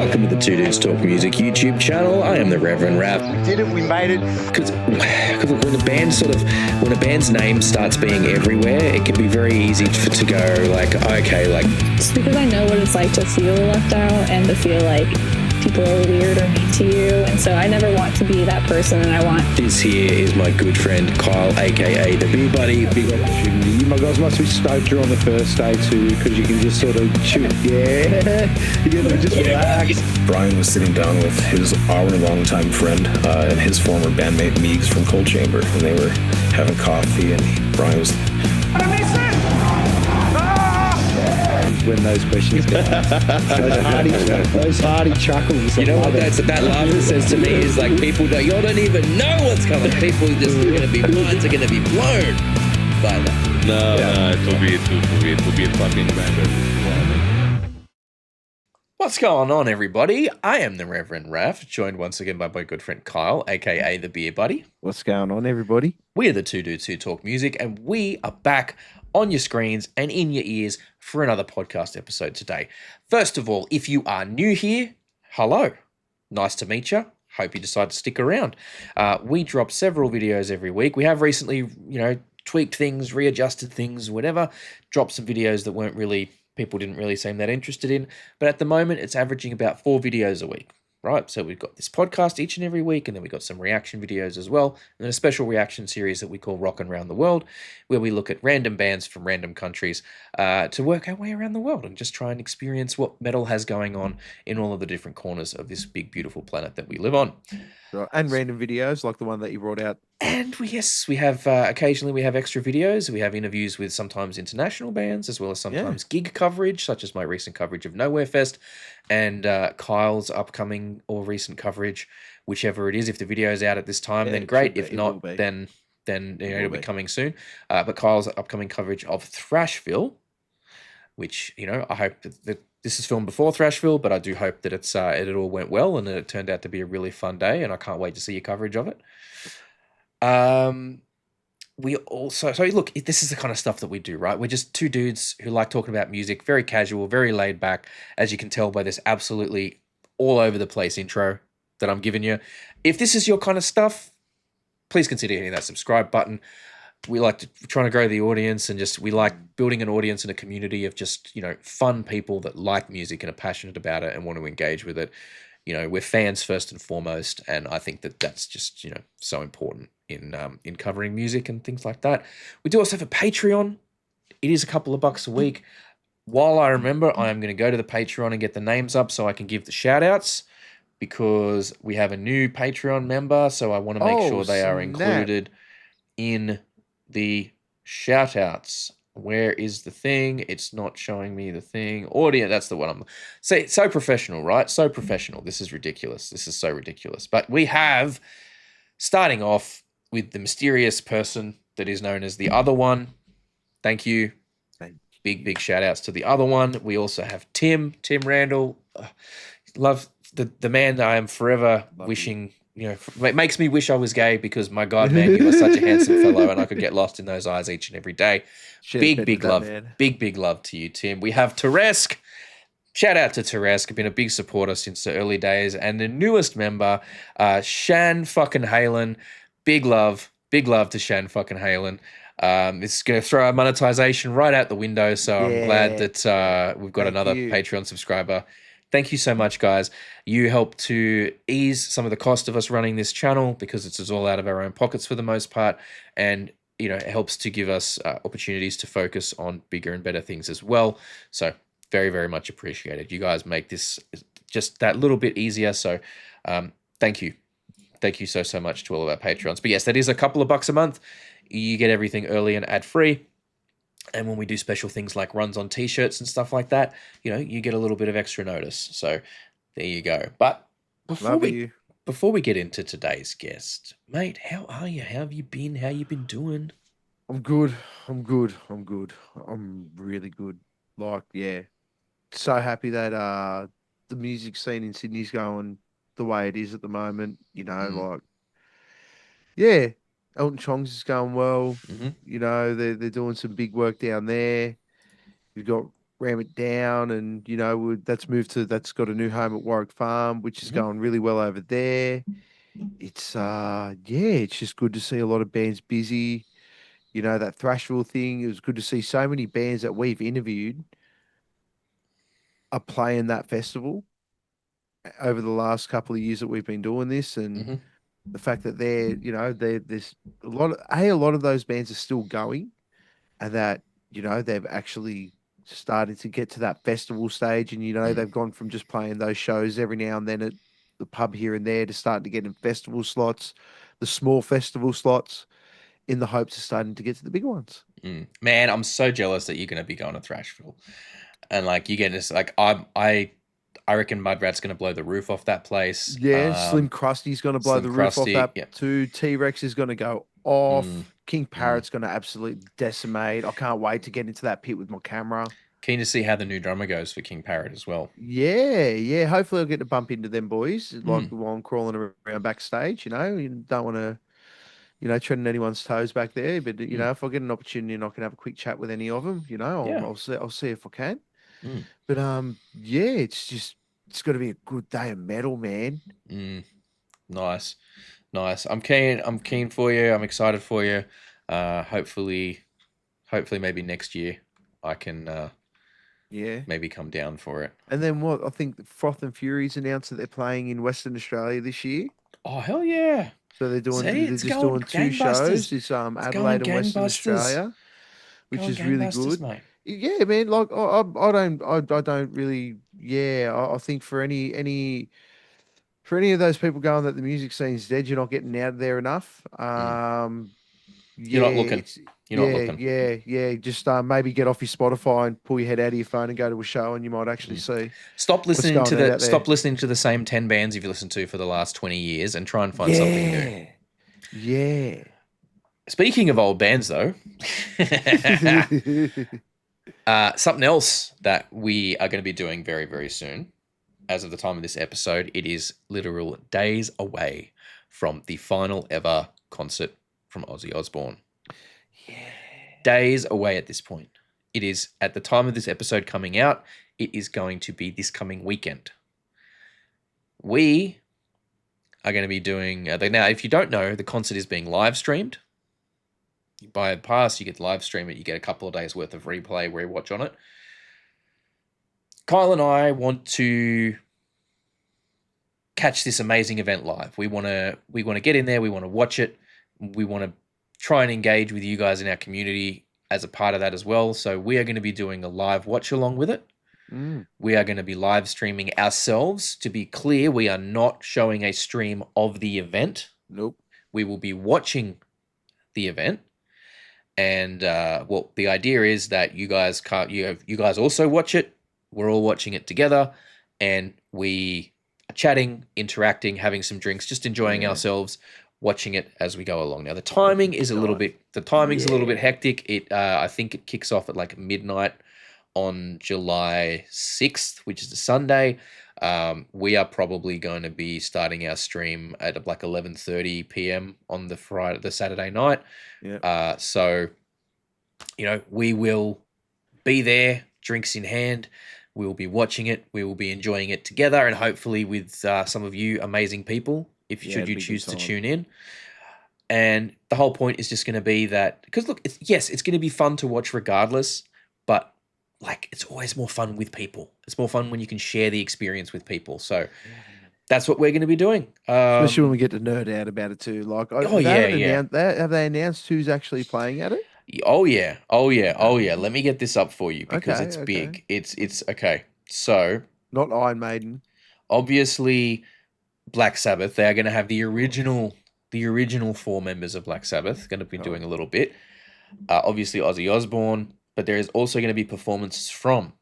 Welcome to the Two Dudes Talk Music YouTube channel. I am the Reverend Rap. We did it. We made it. Because when a band's name starts being everywhere, it can be very easy to go like, okay, like. Just because I know what it's like to feel left out and to feel like people are weird or mean to you, and so I never want to be that person. And I want. This here is my good friend Kyle, aka the Beer Buddy. Big opportunity. You my guys must be stoked you're on the first day too, because you can just sort of shoot. Yeah, you can just relax. Brian was sitting down with his longtime friend and his former bandmate Meegs from Cold Chamber, and they were having coffee, and Brian was. When those questions go, those hearty chuckles. You know what that laughter says to me is like, people y'all don't even know what's coming. People just are gonna be minds are gonna be blown by that. No, it will be a fucking banger. What's going on, everybody? I am the Reverend Raph, joined once again by my good friend Kyle, aka the Beer Buddy. What's going on, everybody? We are the two dudes who talk music, and we are back on your screens and in your ears for another podcast episode today. First of all, if you are new here, hello. Nice to meet you. Hope you decide to stick around. We drop several videos every week. We have recently, tweaked things, readjusted things, whatever. Dropped some videos that people didn't really seem that interested in. But at the moment, it's averaging about 4 videos a week. Right, so we've got this podcast each and every week, and then we've got some reaction videos as well, and then a special reaction series that we call Rockin' Around the World, where we look at random bands from random countries to work our way around the world and just try and experience what metal has going on in all of the different corners of this big, beautiful planet that we live on. Right. And random videos like the one that you brought out. And we have occasionally we have extra videos. We have interviews with sometimes international bands as well as sometimes gig coverage, such as my recent coverage of Nowhere Fest and Kyle's upcoming or recent coverage, whichever it is. If the video is out at this time, then great. If not, then it'll be coming soon. But Kyle's upcoming coverage of Thrashville, which I hope that this is filmed before Thrashville, but I do hope that it all went well and that it turned out to be a really fun day, and I can't wait to see your coverage of it. We also, so look, this is the kind of stuff that we do, right? We're just two dudes who like talking about music, very casual, very laid back, as you can tell by this absolutely all over the place intro that I'm giving you. If this is your kind of stuff, please consider hitting that subscribe button. We like trying to grow the audience, and we like building an audience and a community of just, fun people that like music and are passionate about it and want to engage with it. We're fans first and foremost, and I think that that's just, so important in covering music and things like that. We do also have a Patreon. It is a couple of bucks a week. While I remember, I am going to go to the Patreon and get the names up so I can give the shout outs, because we have a new Patreon member, so I want to make sure they are included in the shout outs. Where is the thing? It's not showing me the thing. Audio, that's the one I'm... So professional, right? So professional. This is ridiculous. This is so ridiculous. But we have, starting off with the mysterious person that is known as the Other One. Thank you. Big shout outs to the Other One. We also have Tim Randall. Love the man that I am forever wishing... it makes me wish I was gay, because my God, man, you are such a handsome fellow, and I could get lost in those eyes each and every day. Big love. Big love to you, Tim. We have Teresk. Shout out to Teresk. Been a big supporter since the early days. And the newest member, Shan fucking Halen. Big love to Shan fucking Halen. It's going to throw our monetization right out the window, so I'm glad that we've got another Patreon subscriber. Thank you so much, guys. You help to ease some of the cost of us running this channel, because it's all out of our own pockets for the most part. And, it helps to give us opportunities to focus on bigger and better things as well. So very, very much appreciated. You guys make this just that little bit easier. So thank you. Thank you so much to all of our Patreons. But yes, that is a couple of bucks a month. You get everything early and ad-free. And when we do special things like runs on T-shirts and stuff like that, you get a little bit of extra notice. So there you go. But before we get into today's guest, mate, how are you? How have you been? How you been doing? I'm good. I'm really good. So happy that the music scene in Sydney's going the way it is at the moment. Elton Chong's is going well. Mm-hmm. They're doing some big work down there. You've got ram it down, and that's got a new home at Warwick Farm, which is Mhm. going really well over there. It's it's just good to see a lot of bands busy. That Thrashville thing. It was good to see so many bands that we've interviewed are playing that festival over the last couple of years that we've been doing this, and Mhm. the fact that there's a lot of those bands are still going, and that they've actually started to get to that festival stage, and Mm. they've gone from just playing those shows every now and then at the pub here and there to starting to get in festival slots, the small festival slots, in the hopes of starting to get to the big ones. Man, I'm so jealous that you're gonna be going to Thrashville, and like you get this. Like I reckon Mudrat's gonna blow the roof off that place. Yeah, Slim Krusty's going to blow Slim the roof off Krusty, that yeah. too. T-Rex is going to go Mm, off. King mm. Parrot's going to absolutely decimate. I can't wait to get into that pit with my camera. Keen to see how the new drummer goes for King Parrot as well. Yeah, yeah. Hopefully, I'll get to bump into them boys like Mm, while I'm crawling around backstage. You don't want to, treading anyone's toes back there. But mm. if I get an opportunity and I can have a quick chat with any of them, Yeah. I'll see if I can. Mm, But yeah, it's got to be a good day of metal, man. mm. Nice. Nice. I'm keen. I'm keen for you. I'm excited for you. Hopefully, maybe next year I can Yeah. maybe come down for it. And then what? I think Froth and Furies announced that they're playing in Western Australia this year. Oh hell yeah! So See, they're it's just going doing two shows. gangbusters. It's It's going Adelaide and Western gangbusters. Australia, which Going is really gangbusters, good. mate. Yeah, man. Like I don't really. Yeah, I think for any of those people going that the music scene's dead, you're not getting out of there enough. Mm. You're Yeah, not looking. it's You're not yeah, looking. yeah, yeah. Just maybe get off your Spotify and pull your head out of your phone and go to a show, and you might actually Mm. see Stop what's listening going to on the out there. stop listening to the same 10 bands you've listened to for the last 20 years and try and find something new. Yeah, yeah. Speaking of old bands though, something else that we are going to be doing very, very soon, as of the time of this episode, it is literal days away from the final ever concert from Ozzy Osbourne. Yeah. Days away at this point. It is, at the time of this episode coming out, it is going to be this coming weekend. We are going to be doing, now if you don't know, the concert is being live streamed. You buy a pass, you get to live stream it, you get a couple of days worth of replay, rewatch on it. Kyle and I want to catch this amazing event live. We want to get in there, we want to watch it, we want to try and engage with you guys in our community as a part of that as well. So we are going to be doing a live watch along with it. We are going to be live streaming ourselves. To be clear, we are not showing a stream of the event. Nope. We will be watching the event. And well, the idea is that you guys also watch it. We're all watching it together, and we are chatting, interacting, having some drinks, just enjoying ourselves, watching it as we go along. Now the timing is a little bit hectic. I think it kicks off at like midnight on July 6th, which is a Sunday. We are probably going to be starting our stream at like 11:30 p.m. on the Saturday night. Yeah. So, we will be there, drinks in hand. We will be watching it. We will be enjoying it together, and hopefully with some of you amazing people, should you choose to tune in. And the whole point is just going to be that, because look, it's going to be fun to watch regardless, but like it's always more fun with people. It's more fun when you can share the experience with people. So that's what we're going to be doing. Especially when we get to nerd out about it too. Like, have they announced who's actually playing at it? Oh yeah. Let me get this up for you because Okay, it's okay. big. It's okay. So Not Iron Maiden. obviously, Black Sabbath. They are going to have the original 4 members of Black Sabbath going to be doing a little bit. Obviously, Ozzy Osbourne, but there is also going to be performances from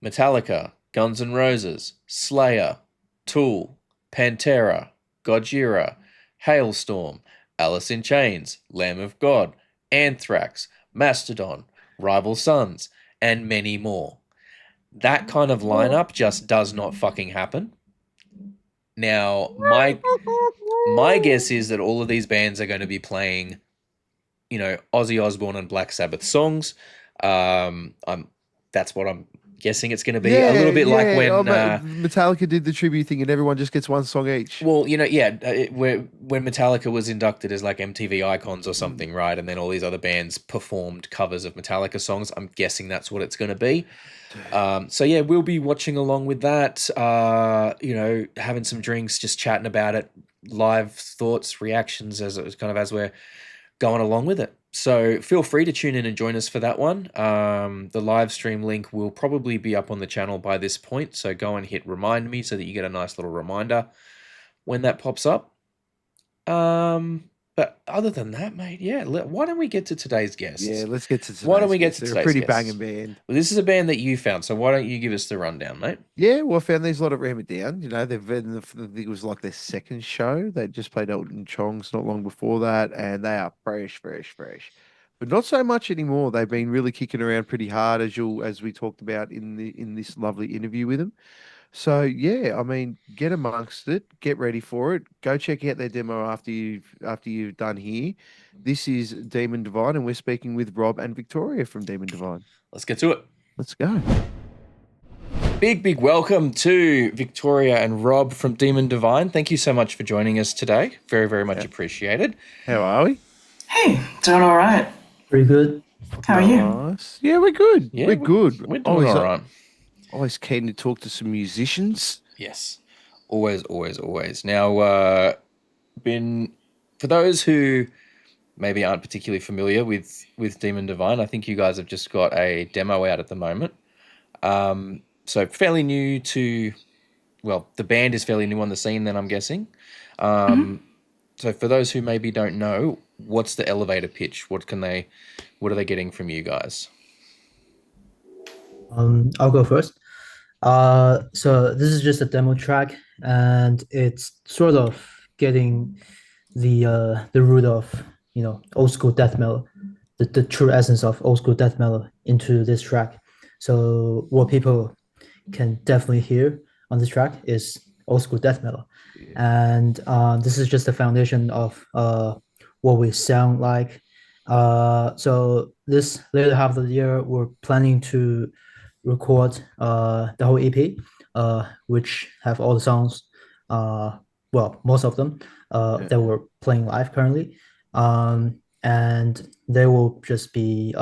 Metallica, Guns N' Roses, Slayer, Tool, Pantera, Gojira, Hailstorm, Alice in Chains, Lamb of God, Anthrax, Mastodon, Rival Sons, and many more. That kind of lineup just does not fucking happen. Now, my guess is that all of these bands are going to be playing, Ozzy Osbourne and Black Sabbath songs. I'm that's what I'm guessing it's going to be. A little bit like when Metallica did the tribute thing and everyone just gets one song each. well, when Metallica was inducted as like MTV Icons or something, right? And then all these other bands performed covers of Metallica songs. I'm guessing that's what it's going to be. So yeah, we'll be watching along with that. Having some drinks, just chatting about it, live thoughts, reactions as we're going along with it. So feel free to tune in and join us for that one. The live stream link will probably be up on the channel by this point. So go and hit remind me so that you get a nice little reminder when that pops up. But other than that, mate, why don't we get to today's guests? Yeah, let's get to today's Why don't we get to guests. today's They're a pretty guests? banging band. Well, this is a band that you found, so why don't you give us the rundown, mate? Yeah, well, I found these a lot of Ram It Down. They've been, I think it was like their second show. They just played Elton Chong's not long before that, and they are fresh. But not so much anymore. They've been really kicking around pretty hard, as we talked about in this lovely interview with them. So yeah, I mean, get amongst it, get ready for it. Go check out their demo after you've done here. This is Demon Divine, and we're speaking with Rob and Victoria from Demon Divine. Let's get to it. Let's go. Big welcome to Victoria and Rob from Demon Divine. Thank you so much for joining us today. Very, very much appreciated. How are we? Hey, doing all right. Pretty good. How are you? Nice. Yeah, we're good. Yeah, we're good. We're doing all right. Always keen to talk to some musicians. Yes, always. Now, for those who maybe aren't particularly familiar with Demon Divine, I think you guys have just got a demo out at the moment. So fairly new to, well, the band is fairly new on the scene then, I'm guessing. So for those who maybe don't know, what's the elevator pitch? What are they getting from you guys? I'll go first. So this is just a demo track, and it's sort of getting the root of old school death metal, the true essence of old school death metal into this track. So what people can definitely hear on this track is old school death metal, and this is just the foundation of what we sound like. So this later half of the year, we're planning to record the whole EP, which have all the songs, well, most of them that we're playing live currently, and they will just be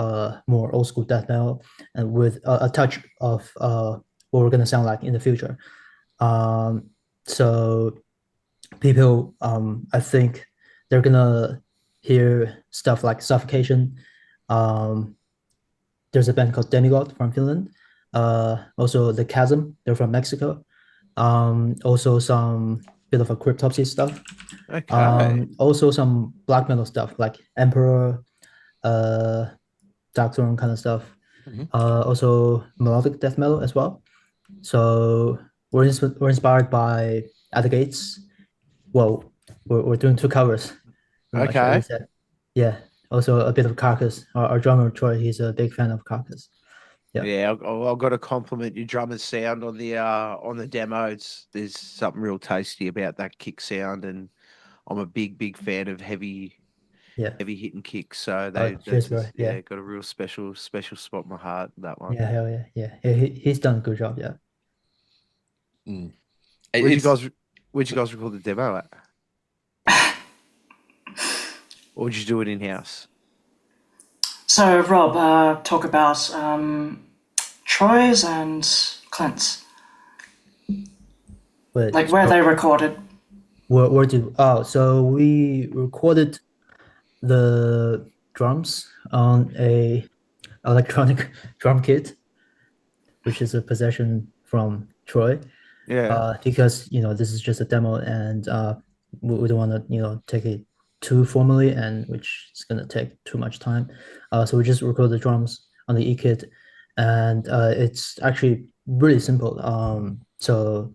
more old school death metal and with a touch of what we're gonna sound like in the future. So people, I think they're gonna hear stuff like Suffocation. There's a band called Demigod from Finland. Also the Chasm, they're from Mexico. Also some bit of a Cryptopsy stuff. Okay. Also some black metal stuff like Emperor, Dark Throne kind of stuff. Also melodic death metal as well. So we're inspired by At the Gates. Well, we're doing two covers. Okay. Yeah. Also a bit of Carcass. Our drummer Troy, he's a big fan of Carcass. Yeah, I've got to compliment your drummer's sound on the demo. There's something real tasty about that kick sound, and I'm a big fan of heavy hitting kicks. So cheers, bro. Got a real special spot in my heart, that one. Yeah, hell yeah. He's done a good job. Yeah. Where'd you guys record the demo at? Or did you do it in house? So, Rob, talk about Troy's and Clint's. But where they recorded. So we recorded the drums on a electronic drum kit, which is a possession from Troy. Yeah. Because this is just a demo, and we don't want to take it too formally, and which is gonna take too much time. So we just record the drums on the E-kit, and it's actually really simple. So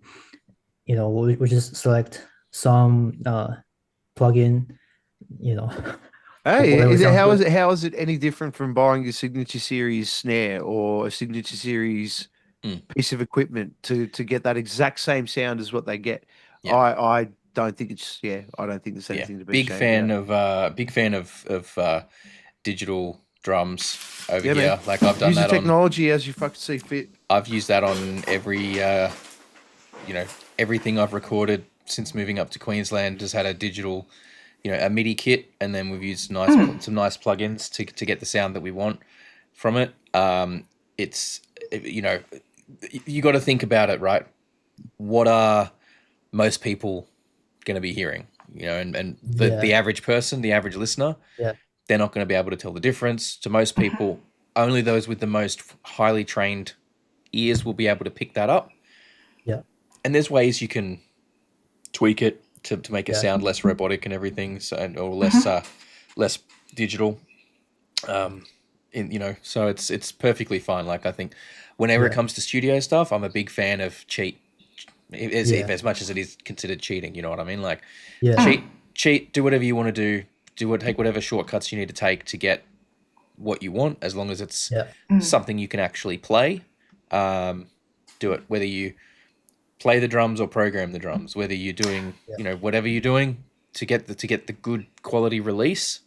we just select some plugin. Hey, how is it any different from buying a Signature Series snare or a Signature Series piece of equipment to get that exact same sound as what they get? Yeah. I don't think I don't think there's anything to be big fan of digital drums over Yeah, here. man. Like I've done Use the that on. technology as you fucking see fit. I've used that on every, everything I've recorded since moving up to Queensland. Just had a digital, a MIDI kit, and then we've used some nice plugins to get the sound that we want from it. It's you got to think about it, right? What are most people going to be hearing? And the average person, the average listener, they're not going to be able to tell the difference. To most people, only those with the most highly trained ears will be able to pick that up. Yeah. And there's ways you can tweak it to make it sound less robotic and everything, or less digital. So it's perfectly fine. Like I think whenever it comes to studio stuff, I'm a big fan of cheat. As much as it is considered cheating, you know what I mean? Like cheat, do whatever you want to do. Take whatever shortcuts you need to take to get what you want, as long as it's something you can actually play. Do it, whether you play the drums or program the drums, whether you're doing whatever you're doing to get the good quality release,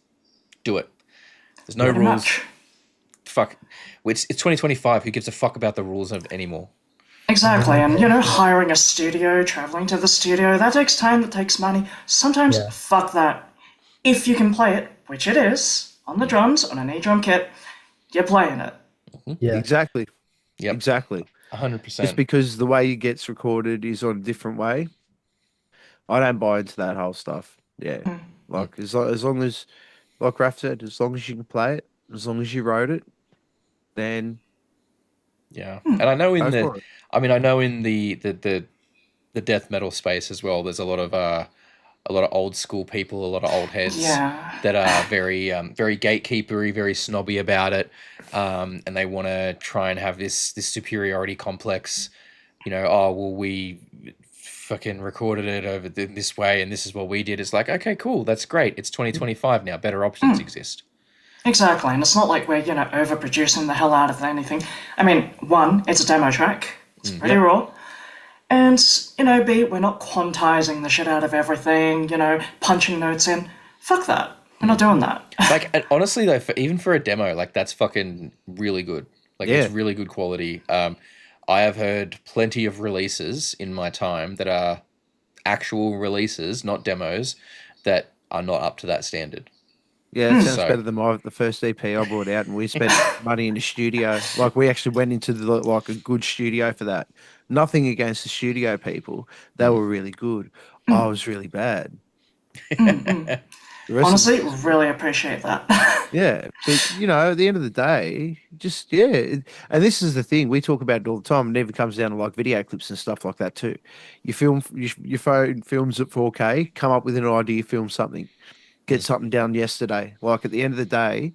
do it. There's no rules. Fuck, it's 2025. Who gives a fuck about the rules anymore? Exactly, and hiring a studio, traveling to the studio, that takes time, that takes money. Sometimes, fuck that. If you can play it, which it is, on the drums, on an E-drum kit, you're playing it. Yeah. Exactly. Yep. Exactly. 100%. Just because the way it gets recorded is on a different way, I don't buy into that whole stuff. Yeah. Like, as long as, like Raph said, as long as you can play it, as long as you wrote it, then... Yeah. And I know in for it. the death metal space as well, there's a lot of old school people, a lot of old heads that are very very gatekeepery, very snobby about it, and they want to try and have this superiority complex. We fucking recorded it over this way, and this is what we did. It's like, okay, cool, that's great. It's 2025 now. Better options exist. Exactly, and it's not like we're, overproducing the hell out of anything. I mean, one, it's a demo track. It's pretty raw. And, B, we're not quantizing the shit out of everything, punching notes in. Fuck that. We're not doing that. Like, and honestly, though, even for a demo, like, that's fucking really good. Like, it's really good quality. I have heard plenty of releases in my time that are actual releases, not demos, that are not up to that standard. Yeah, it sounds better than the first EP I brought out, and we spent money in the studio. Like, we actually went into a good studio for that. Nothing against the studio people. They were really good. I was really bad. Honestly, really appreciate that. Yeah, but, at the end of the day, just, and this is the thing. We talk about it all the time. It even comes down to, like, video clips and stuff like that, too. Your phone films at 4K, come up with an idea, film something. Get something done yesterday. Like, at the end of the day,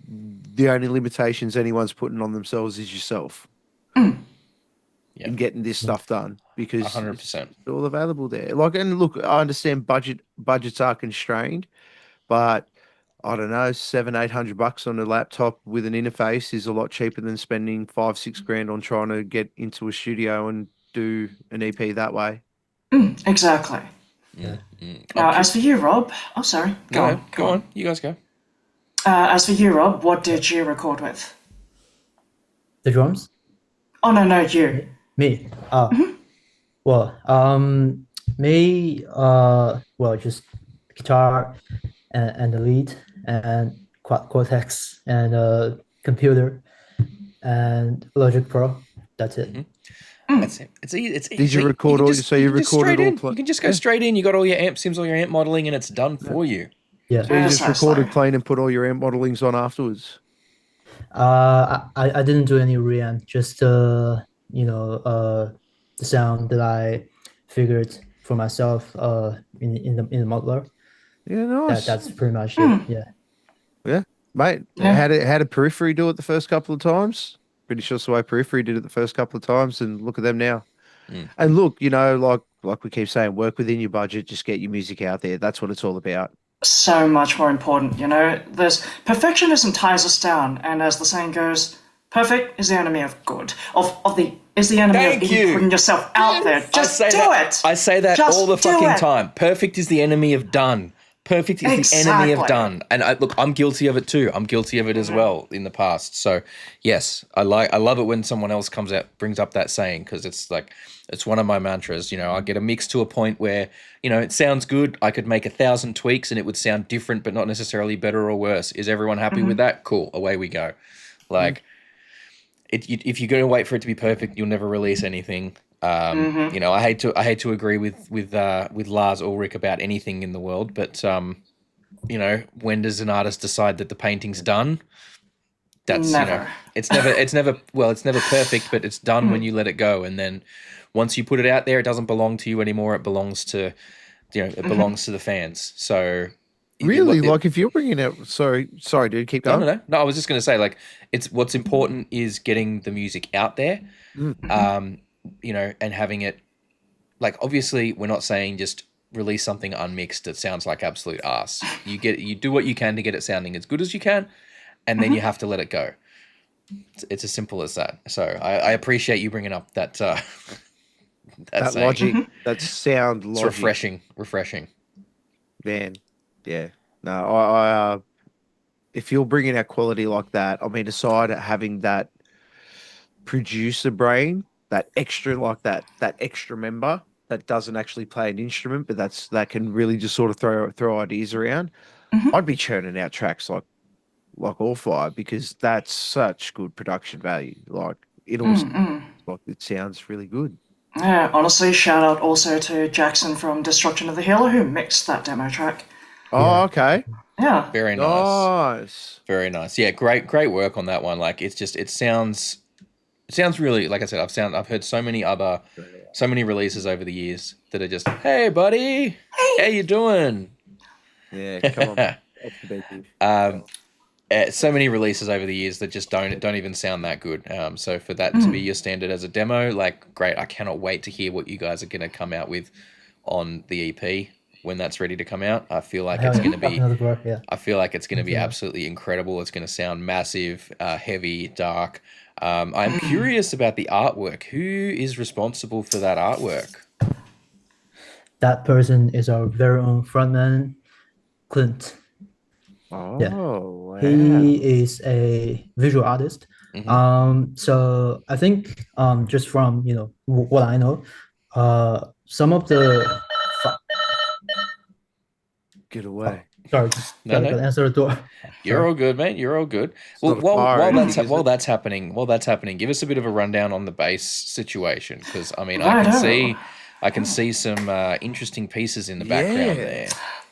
the only limitations anyone's putting on themselves is yourself in getting this stuff done, because 100%. it's all available there. Like, and look, I understand budgets are constrained, but I don't know, $700-800 on a laptop with an interface is a lot cheaper than spending $5-6 grand on trying to get into a studio and do an EP that way. Exactly. Yeah. Now, as for you, Rob... Oh, sorry. Go on. You guys go. As for you, Rob, what did you record with? The drums? Oh, no, you. Me? Well, me, just guitar and the lead and Cortex and computer and Logic Pro. That's it. That's it. It's easy. It's easy. Did you record all? So you recorded all? You can just go straight in. You got all your amp sims, all your amp modeling, and it's done for you. Yeah. So you just recorded clean and put all your amp modelings on afterwards. I didn't do any reamp, just the sound that I figured for myself in the modeler. Yeah, nice. That's pretty much it. Yeah, mate. Yeah. How did Periphery do it the first couple of times? Pretty sure it's the way Periphery did it the first couple of times, and look at them now. And look, like we keep saying, work within your budget. Just get your music out there. That's what it's all about. So much more important, There's perfectionism ties us down, and as the saying goes, perfect is the enemy of good. Is the enemy of you putting yourself out there. Just do it. I say that all the fucking time. Perfect is the enemy of done. Perfect is the enemy of Exactly. done. And look, I'm guilty of it too. I'm guilty of it as well in the past. So yes, I love it when someone else brings up that saying, because it's like, it's one of my mantras. You know, I get a mix to a point where, you know, it sounds good. I could make 1,000 tweaks and it would sound different, but not necessarily better or worse. Is everyone happy with that? Cool. Away we go. Like, if you're going to wait for it to be perfect, you'll never release anything. You know, I hate to agree with Lars Ulrich about anything in the world, but you know, when does an artist decide that the painting's done? That's Never. You know, it's never perfect, but it's done when you let it go. And then once you put it out there, it doesn't belong to you anymore. It belongs to, you know, it belongs to the fans. So Really, like if you're bringing out, sorry, dude, keep going. No. I was just going to say, like, it's what's important is getting the music out there, you know, and having it. Like, obviously, we're not saying just release something unmixed that sounds like absolute ass. You do what you can to get it sounding as good as you can, and then you have to let it go. It's as simple as that. So I appreciate you bringing up that That saying. logic, that sound It's logic. refreshing. Man, yeah. No, I if you're bringing out quality like that, I mean, aside having that producer brain, that extra, like that extra member that doesn't actually play an instrument, but that can really just sort of throw ideas around. I'd be churning out tracks like all five, because that's such good production value. Like it all, like it sounds really good. Yeah, honestly, shout out also to Jackson from Destruction of the Healer who mixed that demo track. Oh, okay. Yeah. Very Nice. Very nice. Yeah, great work on that one. Like, it sounds really, like I said, I've heard so many releases over the years that are just, hey buddy, how you doing? Yeah, come on. Off the beat, dude. So many releases over the years that just don't even sound that good. So for that to be your standard as a demo, like, great. I cannot wait to hear what you guys are going to come out with on the EP when that's ready to come out. I feel like it's going to be. I feel like it's going to be absolutely incredible. It's going to sound massive, heavy, dark. I'm curious about the artwork. Who is responsible for that artwork? That person is our very own frontman, Clint. Oh, Yeah. wow. He is a visual artist. So I think just from what I know, some of the Get away. sorry, just gotta answer the door. You're all good, mate. You're all good. Well, while that's happening, give us a bit of a rundown on the bass situation, because I mean, I can see some interesting pieces in the background there.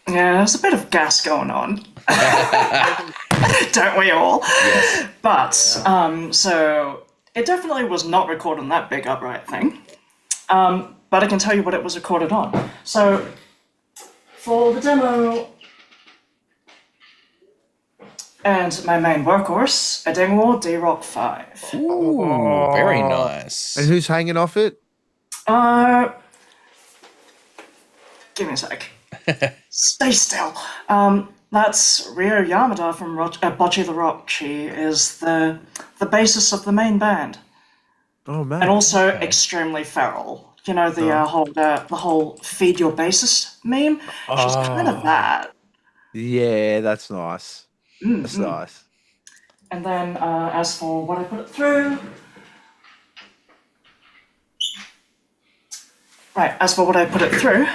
Yeah, there's a bit of gas going on. Don't we all? Yes. But, so it definitely was not recorded on that big upright thing. But I can tell you what it was recorded on. So, for the demo and my main workhorse, a Dingwall D-Rock 5. Ooh, very nice. And who's hanging off it? Give me a sec. Stay still. That's Rio Yamada from Bocce the Rock. She is the bassist of the main band. Oh, man. And also extremely feral. You know, the whole feed your bassist meme? She's kind of that. Yeah, that's nice. That's nice. And then as for what I put it through... Right, as for what I put it through,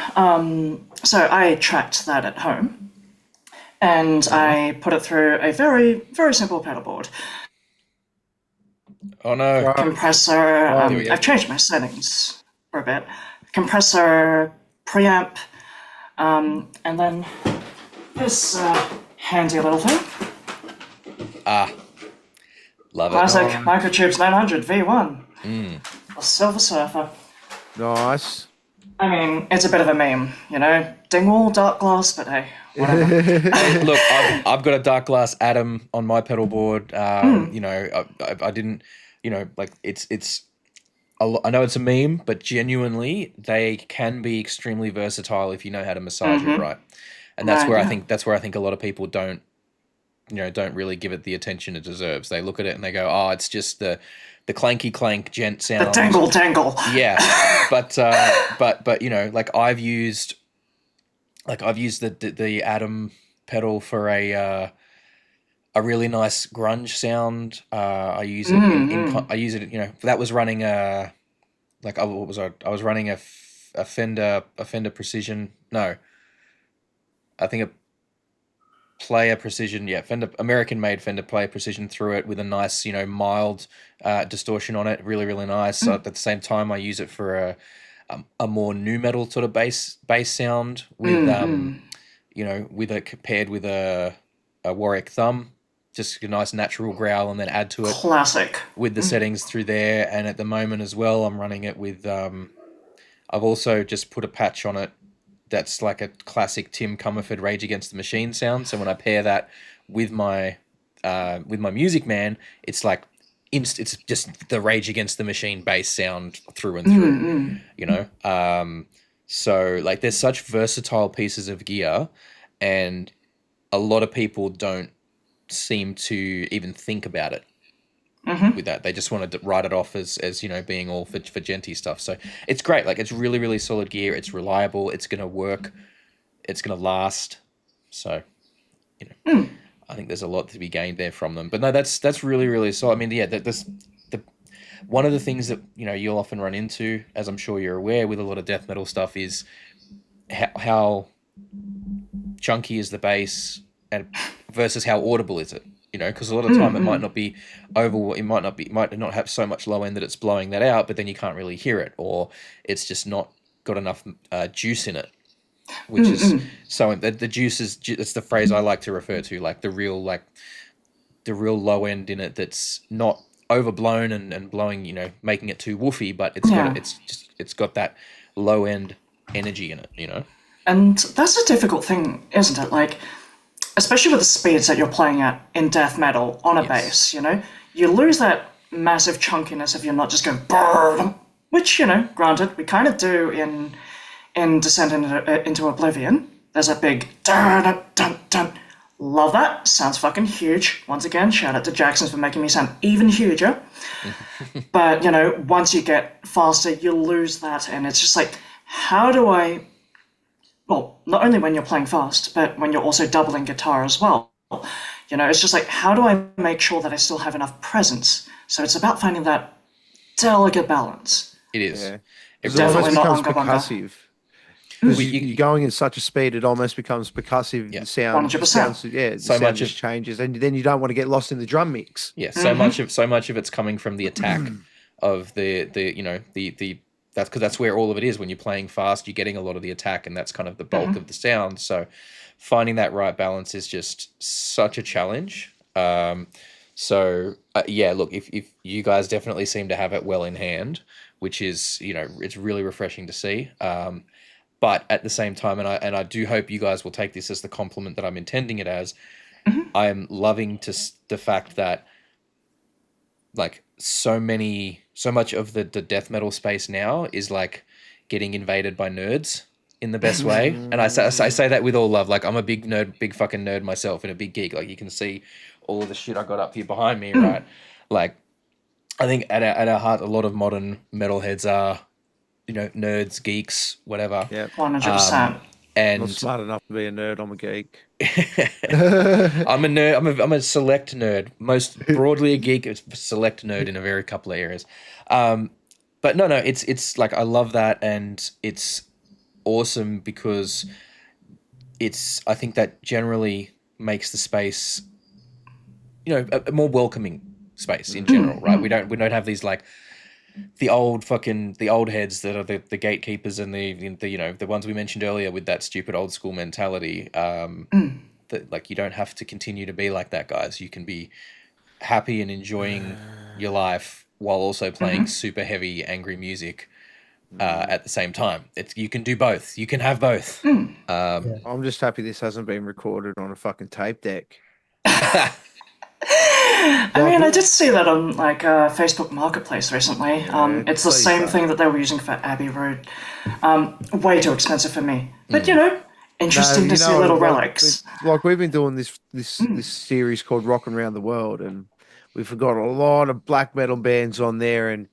so I tracked that at home, and I put it through a very, very simple pedal board. Oh no. Compressor, I've changed my settings for a bit. Compressor, preamp, and then this handy little thing. Love it. Classic Microtubes 900 V1. A Silver Surfer. Nice. I mean, it's a bit of a meme, you know? Dingwall, dark glass, but hey, whatever. Hey, look, I've got a dark glass Atom on my pedal board. You know, I didn't, you know, like it's. I know it's a meme, but genuinely, they can be extremely versatile if you know how to massage it right. And that's where I think a lot of people don't really give it the attention it deserves. They look at it and they go, "Oh, it's just the clanky clank gent sound." The tangle. Yeah, but you know, like I've used like I've used the Atom pedal for a really nice grunge sound. I use it I use it, that was running what was I was running a Fender Precision. No, I think a Player Precision, yeah, Fender, American made Fender Player Precision through it with a nice, mild distortion on it, really really nice. So at the same time, I use it for a more nu metal sort of bass sound with with it paired with a Warwick Thumb, just a nice natural growl, and then add to it Classic. with the settings through there. And at the moment as well, I'm running it with I've also just put a patch on it that's like a classic Tim Comerford Rage Against the Machine sound. So when I pair that with my Music Man, it's like it's just the Rage Against the Machine bass sound through and through. So like there's such versatile pieces of gear, and a lot of people don't seem to even think about it with that. They just want to write it off as being all for genty stuff. So it's great. Like it's really really solid gear. It's reliable. It's gonna work. It's gonna last. So I think there's a lot to be gained there from them. But no, that's really really solid. I mean, yeah, the one of the things that you'll often run into, as I'm sure you're aware, with a lot of death metal stuff is how chunky is the bass and versus how audible is it. Because a lot of time it might not be it might not have so much low end that it's blowing that out, but then you can't really hear it, or it's just not got enough juice in it, which is so the juice is it's the phrase I like to refer to, like the real low end in it that's not overblown and blowing, making it too woofy, but it's got that low end energy in it. And that's a difficult thing, isn't it? Like, especially with the speeds that you're playing at in death metal on a bass, you lose that massive chunkiness if you're not just going brrr, which, granted, we kind of do in Descent into Oblivion. There's a big dun dun dun dun. Love that. Sounds fucking huge. Once again, shout out to Jackson for making me sound even huger. But, once you get faster, you lose that, and it's just like, how do I... Well, not only when you're playing fast, but when you're also doubling guitar as well. It's just like, how do I make sure that I still have enough presence? So it's about finding that delicate balance. It is. Yeah. It It almost Definitely not becomes unga bunga. percussive. Because you're going in such a speed, it almost becomes percussive. Yeah. The sound, 100%. the So sound much just of- changes, and then you don't want to get lost in the drum mix. Yeah, so much of it's coming from the attack of the that's because that's where all of it is. When you're playing fast, you're getting a lot of the attack, and that's kind of the bulk of the sound. So finding that right balance is just such a challenge. Yeah, look, if you guys definitely seem to have it well in hand, which is it's really refreshing to see. But at the same time, and I do hope you guys will take this as the compliment that I'm intending it as. I'm loving the fact that like so much of the death metal space now is like getting invaded by nerds in the best way. And I say that with all love. Like I'm a big fucking nerd myself and a big geek. Like you can see all of the shit I got up here behind me, right? Like I think at our heart, a lot of modern metalheads are, nerds, geeks, whatever. Yeah, 100%. And I'm not smart enough to be a nerd. I'm a geek. I'm a nerd. I'm a select nerd. Most broadly a geek, a select nerd in a very couple of areas. But no, it's like I love that, and it's awesome because I think that generally makes the space, a more welcoming space in general, right? We don't have these like the old heads that are the gatekeepers and the ones we mentioned earlier with that stupid old school mentality. That like you don't have to continue to be like that, guys. You can be happy and enjoying your life while also playing super heavy, angry music at the same time. You can do both. You can have both. I'm just happy this hasn't been recorded on a fucking tape deck. I mean, I did see that on like Facebook Marketplace recently. It's the please same don't. thing that they were using for Abbey Road. Way too expensive for me, but interesting to see little relics. Like we've been doing this series called Rockin' Around the World, and we've got a lot of black metal bands on there, and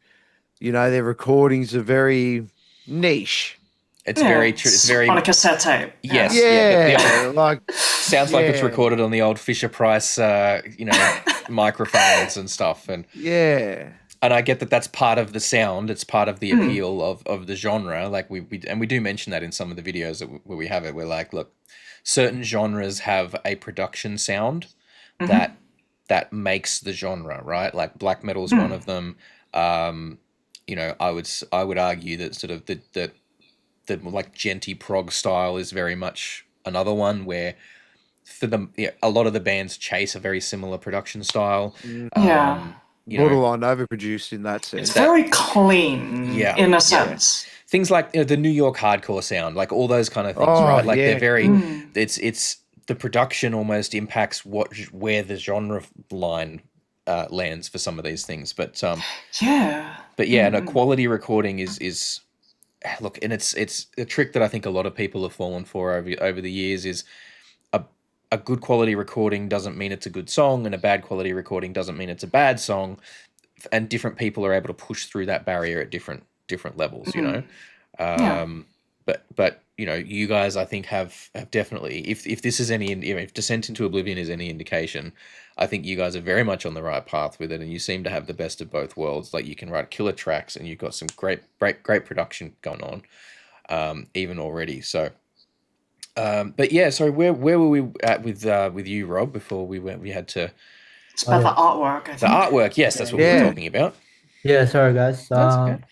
their recordings are very niche. It's very true. It's very on a cassette tape. yes, Yeah, like sounds like it's yeah. recorded on the old Fisher Price, microphones and stuff. And Yeah. I get that that's part of the sound. It's part of the appeal of the genre. Like we do mention that in some of the videos where we have it. We're like, look, certain genres have a production sound that makes the genre, right? Like black metal is one of them. I would argue that sort of the like genty prog style is very much another one where for them, a lot of the bands chase a very similar production style. Yeah. Borderline overproduced in that sense. It's very clean in a sense. Things like the New York hardcore sound, like all those kind of things, right? Like they're very, it's the production almost impacts where the genre line lands for some of these things. But and a quality recording is look, and it's a trick that I think a lot of people have fallen for over the years is a good quality recording doesn't mean it's a good song, and a bad quality recording doesn't mean it's a bad song, and different people are able to push through that barrier at different levels, But you guys I think have definitely, if this is any, if Descent into Oblivion is any indication, I think you guys are very much on the right path with it, and you seem to have the best of both worlds. Like you can write killer tracks, and you've got some great production going on, even already. So. But yeah, so where were we at with you, Rob, before we had to... It's about the artwork, I think. The artwork, yes, that's what we were talking about. Yeah, sorry guys. That's okay.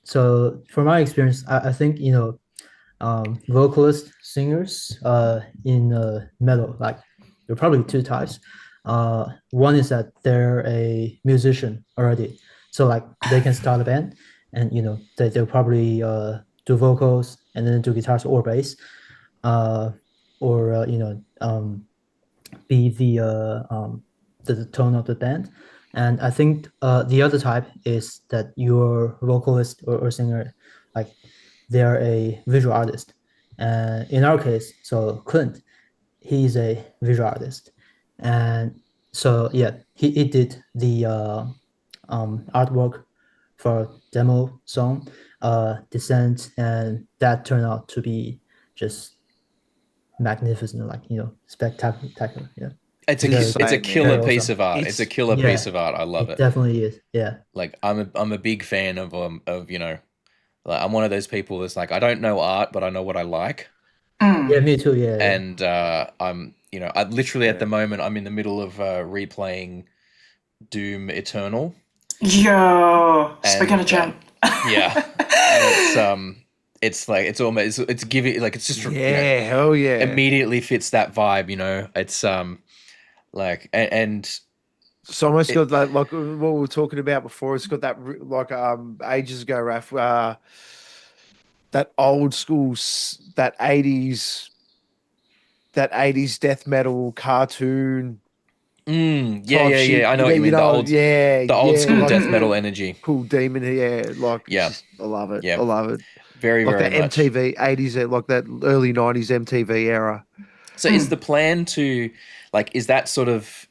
So from my experience, I think vocalist singers in metal, like there are probably two types. One is that they're a musician already, so like they can start a band, and they'll probably do vocals and then do guitars or bass, be the tone of the band. And I think the other type is that your vocalist or singer, like they're a visual artist. And in our case, so Clint, he's a visual artist. And so, yeah, he did the artwork for demo song, Descent, and that turned out to be just magnificent, like, spectacular. Yeah. It's a killer piece of art. It's a killer piece of art. I love it. Definitely is. Yeah. Like I'm a big fan of like I'm one of those people that's like, I don't know art, but I know what I like. Yeah, me too. Yeah. And I'm I literally at the moment I'm in the middle of replaying Doom Eternal. Yo, speaking of Jen. Yeah. And it's like it's giving, like, it's just hell yeah, immediately fits that vibe. It's like and it's almost got that, like what we were talking about before. It's got that like ages ago, Raf, that old school, that 80s death metal cartoon. I know what you mean. The old school death metal energy. Cool demon, I love it. Yeah. I love it. Very, like very that much. MTV 80s, like that early 90s MTV era. So is the plan to, like, is that sort of,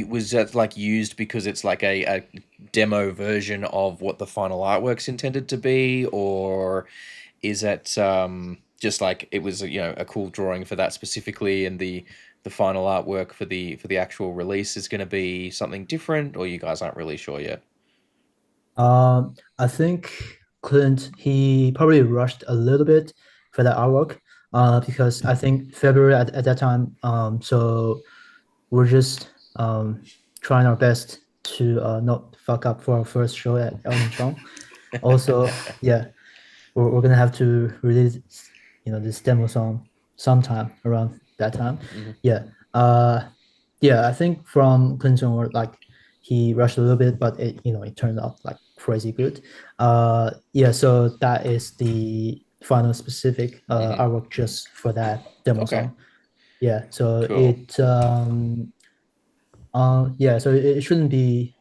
was that like used because it's like a demo version of what the final artwork's intended to be, or is it just like it was a cool drawing for that specifically, and the final artwork for the actual release is going to be something different, or you guys aren't really sure yet? I think Clint, he probably rushed a little bit for that artwork, because I think February at that time, so we're just trying our best to not fuck up for our first show at Elton John. Also, yeah, we're gonna have to release this demo song sometime around that time. I think from Clinton, or like he rushed a little bit, but it turned out like crazy good. So that is the final specific artwork just for that demo song. Yeah, so cool. it shouldn't be.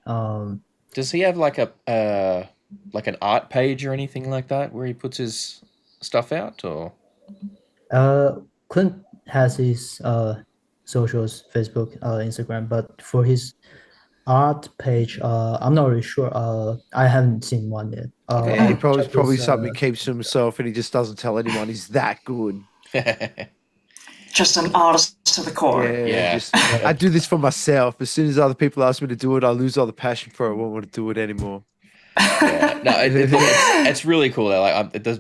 Does he have like an art page or anything like that where he puts his stuff out, or? Clint has his socials, Facebook, Instagram, but for his art page, I'm not really sure. I haven't seen one yet. Yeah, he I'll probably check probably this, something he keeps to himself, and he just doesn't tell anyone he's that good. Just an artist to the core. Yeah, Yeah. just I do this for myself. As soon as other people ask me to do it, I lose all the passion for it. I won't want to do it anymore. Yeah. No, look, it's really cool. Though. Like, there's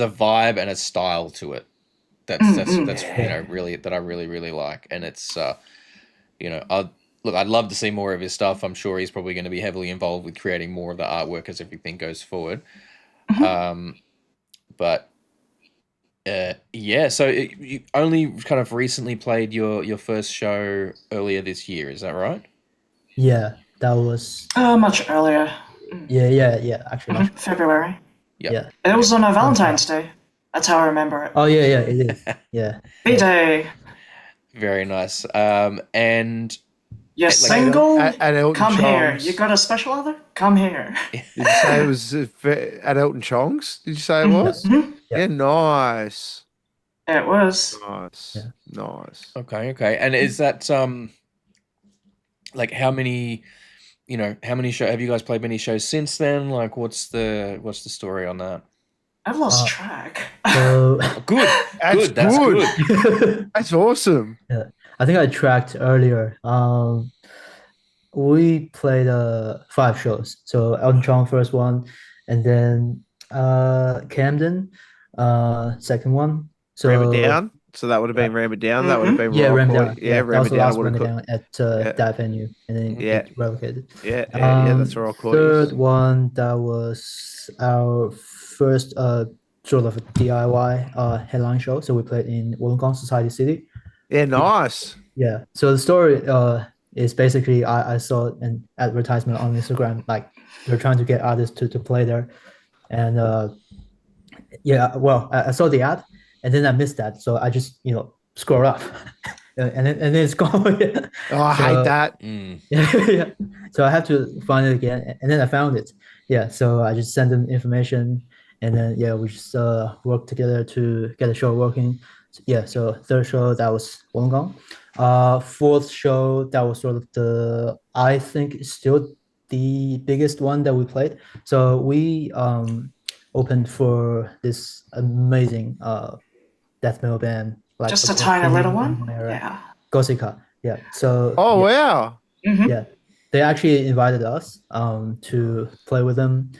a vibe and a style to it. That's you know, really, that I really like, and it's you know, I'd love to see more of his stuff. I'm sure he's probably going to be heavily involved with creating more of the artwork as everything goes forward. But yeah, so you only kind of recently played your first show earlier this year, is that right? Yeah, that was Much earlier. yeah. Actually, much, February. Yep. yeah. It was on a Valentine's Day. That's how I remember it. Oh yeah, it is. Yeah. B-Day. Very nice. And You're like- single? At Elton Come here. Chong's. You got a special other? Come here. Did you say it was at Elton Chong's? Did you say it was? Mhm. Yeah. Yeah, nice. It was. Nice. Yeah. Nice. okay. And is that like how many shows have you guys played many shows since then? Like what's the story on that? I've lost track. So Good. That's That's good. That's awesome. I think I tracked earlier. We played 5 shows. So Elton John first one, and then Camden, second one. So Ram it down. So that would have been Ram it down. That would have been yeah, Rock Ram Boy. Down. Yeah, that Ram was it the down. last would Ram have It cooked. Down at Yeah. that venue, and then Yeah. it relocated. Yeah, that's where I'll call Third you. one, that was our first sort of DIY headline show. So we played in Wollongong Society City. Yeah, nice. Yeah. So the story is basically I saw an advertisement on Instagram, like they're trying to get artists to play there. And yeah, well, I saw the ad and then I missed that. So I just, scroll up and then it's gone. Oh, I hate that. Yeah. So I have to find it again. And then I found it. Yeah. So I just sent them information and then, yeah, we just worked together to get the show working. Yeah, so third show, that was Wollongong. Fourth show, that was sort of I think still the biggest one that we played. So we opened for this amazing death metal band. Like Just a tiny little one? era. Yeah. Gothica. Yeah. So Oh, wow. yeah, they actually invited us to play with them.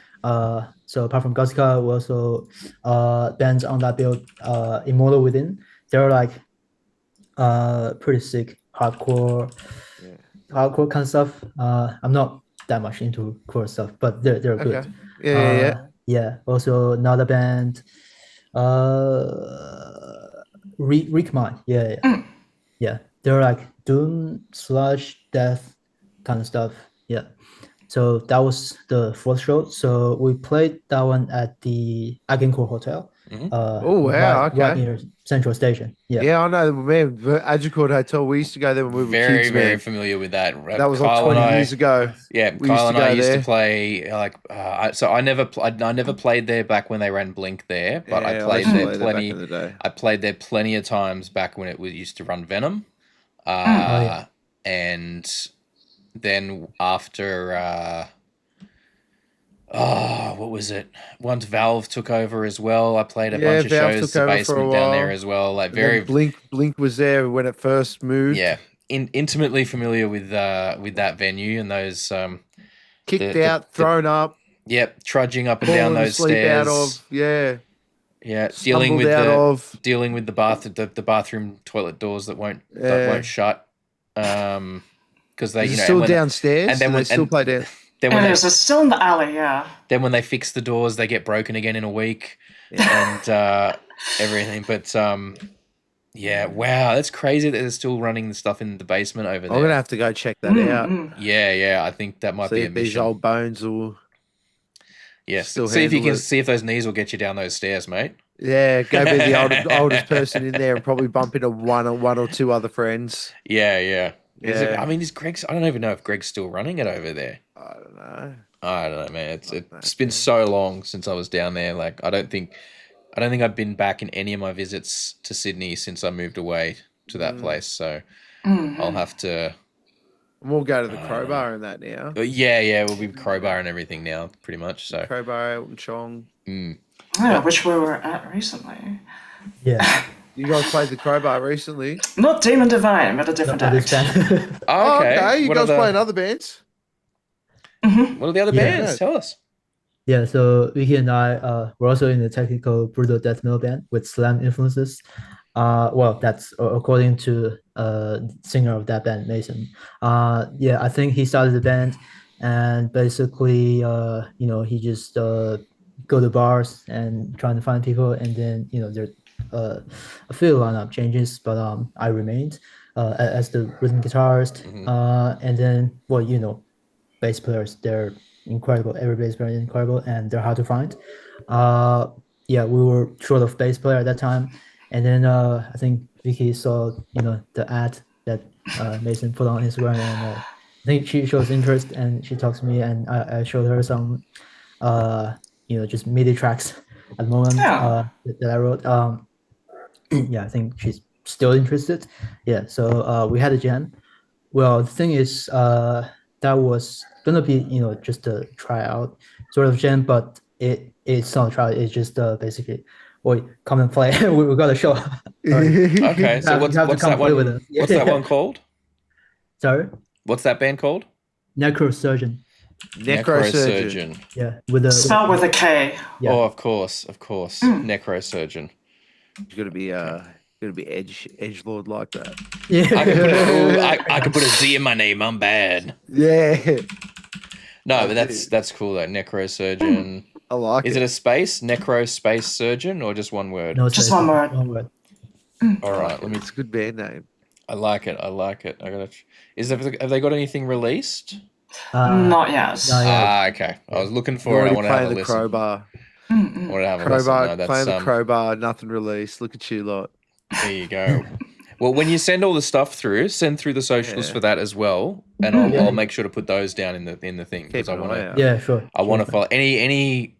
So apart from Gothica, we also bands on that build, Immortal Within. They're like pretty sick hardcore kind of stuff. I'm not that much into core stuff, but they're good. Okay. Yeah. Yeah. Also another band, Rickman. Yeah. They're like doom / death kind of stuff. Yeah. So that was the fourth show. So we played that one at the Agincourt Hotel. Oh, wow. Right Okay. near Central Station. Yeah. Yeah, I know. Man, the Agincourt Hotel, we used to go there when we were Very, kids, very man. familiar with that. That was like Kyle 20 and I- years ago. Yeah, We Kyle and I used to there. play so I never played there back when they ran Blink there, but I Yeah, played used to there play plenty. back in the day. I played there plenty of times back when it used to run Venom. yeah. And then after what was it? Once Valve took over as well, I played a bunch of Valve shows, took the over for a basement down there while. as well. Like And then very Blink was there when it first moved. yeah, intimately familiar with that venue and those Kicked the- out, thrown up, yep, trudging up and down fallen those asleep stairs. out of. Yeah. Yeah, Stumbled out of. dealing with the bathroom toilet doors that won't shut. Because they Is it and still when- downstairs? and then Do when- they still and- play down? Then It when is. It's still in the alley, yeah. then when they fix the doors, they get broken again in a week, and everything. But yeah, wow, that's crazy that they're still running the stuff in the basement over there. I'm gonna have to go check that out. Yeah, I think that might See be a if these mission. old bones will. Yeah, still see if you handle can it. see if those knees will get you down those stairs, mate. Yeah, go be the oldest person in there and probably bump into one or two other friends. Yeah. Yeah. I mean, is Greg's? I don't even know if Greg's still running it over there. I don't know. I don't know, man. It's been so long since I was down there. Like, I don't think I've been back in any of my visits to Sydney since I moved away to that place. So I'll have to And we'll go to the crowbar and that now. Yeah, we'll be crowbar and everything now, pretty much. So Crowbar, Elton Chong. Yeah, which we were at recently. Yeah. You guys played the crowbar recently. Not Demon Divine, but a different Not this act. band. Oh, okay. You What guys are playing other bands? what are the other Yeah. bands? Tell us. Yeah, so Vicky and I we're also in the technical brutal death metal band with slam influences. Well, that's according to singer of that band, Mason. Yeah, I think he started the band, and basically, he just go to bars and trying to find people, and then there a few lineup changes, but I remained as the rhythm guitarist, and then bass players, they're incredible. Every bass player is incredible, and they're hard to find. Yeah, we were short of bass player at that time, and then I think Vicky saw the ad that Mason put on Instagram, and I think she shows interest, and she talks to me, and I showed her some just MIDI tracks at the moment that I wrote. Yeah, I think she's still interested. Yeah, so we had a jam. Well, the thing is, that was gonna be just a tryout sort of jam, but it's not a tryout. It's just basically, well, come and play. we got a show. Okay, so what's have to come that play one? with us. What's that one called? Sorry, What's that band called? Necrosurgeon. Necrosurgeon. Yeah, with the Spelled with a K. Yeah. Oh, of course. Necrosurgeon. It's gonna be edge lord like that. Yeah. I could put a Z in my name. I'm bad. Yeah, No, but that's cool though. Necrosurgeon. I like Is it a space? Necro space surgeon or just one word? No, Just sorry, one word. One word. All right, let me. It's a good band name. I like it. I gotta. Have they got anything released? Not yet. No, yeah. Okay. I was looking You're for it. I already want to have a playing the listen. crowbar. I want to have a listen. Crowbar, No, that's playing the crowbar, nothing released. Look at you lot. There you go. Well, when you send all the stuff through, send through the socials for that as well, and I'll make sure to put those down in the thing because Keep I an want eye to. out. Yeah, sure. I want to Sure. follow any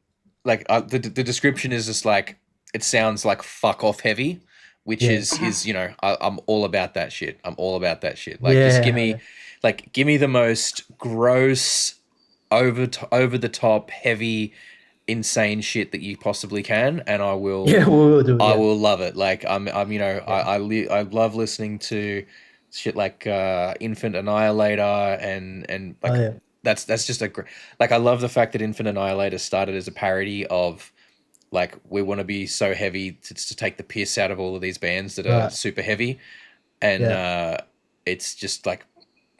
like the description is just like it sounds like fuck off heavy, which Yeah. is I'm all about that shit. I'm all about that shit. Like Yeah, just give me yeah. give me the most gross over the top heavy insane shit that you possibly can, and I will Yeah, we will do. I Yeah. will love it. Like I love listening to shit like Infant Annihilator and like Oh, yeah. that's just a like I love the fact that Infant Annihilator started as a parody of like we want to be so heavy to take the piss out of all of these bands that are Right. super heavy, and Yeah. it's just like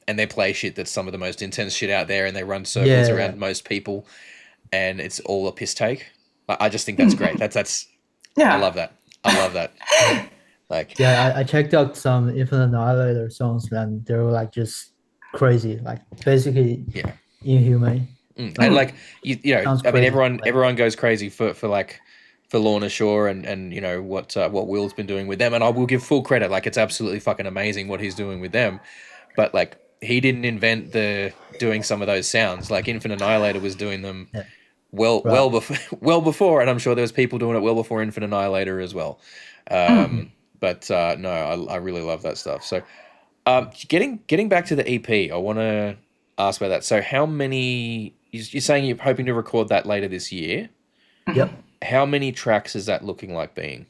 and they play shit that's some of the most intense shit out there, and they run circles Yeah. around most people, and it's all a piss take. I just think that's great. That's Yeah. I love that. I love that. Like Yeah, I checked out some Infinite Annihilator songs, and they were like just crazy, like basically yeah. inhumane. And like you know, Sounds I mean, crazy. everyone goes crazy for Lorna Shore and you know what Will's been doing with them, and I will give full credit. Like it's absolutely fucking amazing what he's doing with them, but like he didn't invent the doing some of those sounds. Like Infinite Annihilator was doing them Yeah. well well before, and I'm sure there was people doing it well before Infinite Annihilator as well. But no, I really love that stuff. So getting back to the EP, I want to ask about that. So how many? You're saying you're hoping to record that later this year. Yep. How many tracks is that looking like being?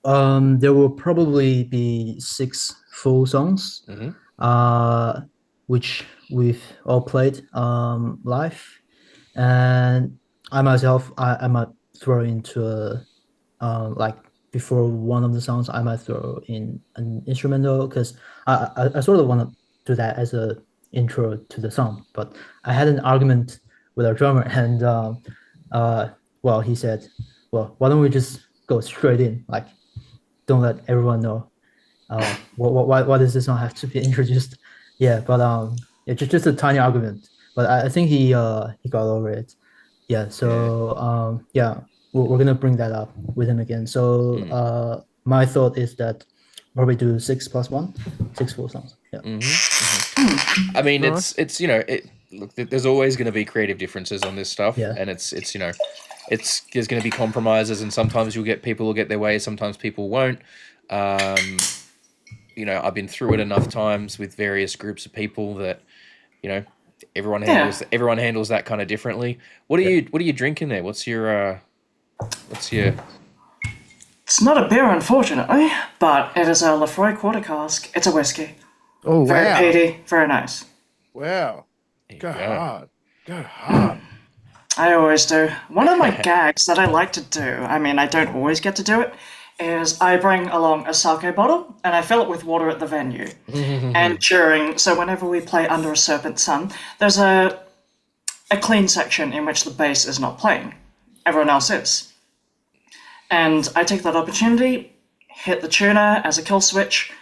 There will probably be 6 full songs, which we've all played live, and I myself I might throw into like before one of the songs I might throw in an instrumental because I sort of want to do that as a intro to the song, but I had an argument with our drummer, and well, he said, well, why don't we just go straight in, like don't let everyone know why does this song have to be introduced. Yeah, but it's just a tiny argument, but I think he got over it. Yeah, so yeah, we're gonna bring that up with him again. So my thought is that probably do 6 + 1, 6 full songs. Yeah. I mean, it's you know, look, there's always going to be creative differences on this stuff, and it's you know, there's going to be compromises, and sometimes people will get their way, sometimes people won't. I've been through it enough times with various groups of people that, everyone Yeah. handles that kind of differently. What are you drinking there? What's your It's not a beer, unfortunately, but it is a Lefroy quarter cask. It's a whiskey. Oh, Very wow. peaty, very nice. Wow. Go go. hard. Go hard. I always do. One of my gags that I like to do, I mean, I don't always get to do it, is I bring along a sake bottle and I fill it with water at the venue. And so whenever we play Under a Serpent Sun, there's a clean section in which the bass is not playing. Everyone else is. And I take that opportunity, hit the tuner as a kill switch,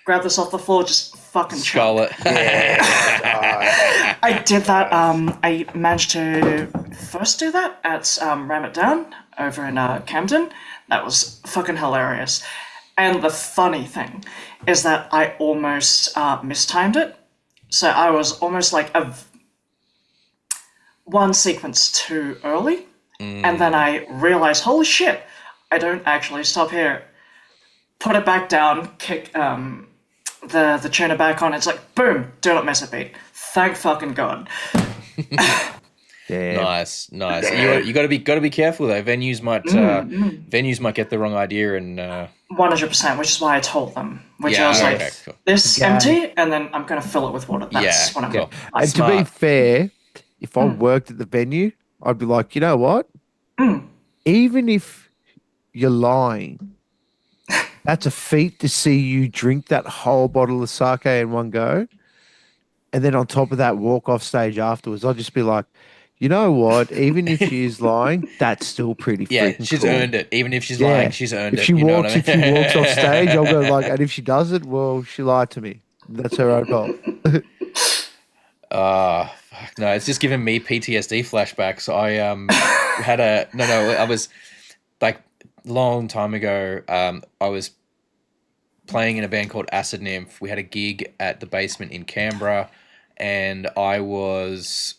grab this off the floor, just fucking skull chug. it? I did that. I managed to first do that at Ram It Down over in Camden. That was fucking hilarious. And the funny thing is that I almost mistimed it. So I was almost like one sequence too early. And then I realized, holy shit, I don't actually stop here. Put it back down, kick the tuner back on. It's like, boom, do not miss a beat. Thank fucking God. Damn. Nice. You got to be careful though. Venues might get the wrong idea and 100%, which is why I told them. Which I was like, cool. this empty, and then I'm going to fill it with water. That's what I'm cool. doing. And to be fair, if I worked at the venue, I'd be like, you know what? Even if you're lying, that's a feat to see you drink that whole bottle of sake in one go. And then on top of that, walk off stage afterwards. I'll just be like, you know what? Even if she is lying, that's still pretty freaking she's cool. earned it. Even if she's lying, she's earned if it. She you know walks, what I mean? If she walks off stage, I'll go like, and if she does it, well, she lied to me. That's her own fault. Fuck no, it's just giving me PTSD flashbacks. I I was like long time ago. I was playing in a band called Acid Nymph. We had a gig at the Basement in Canberra, and I was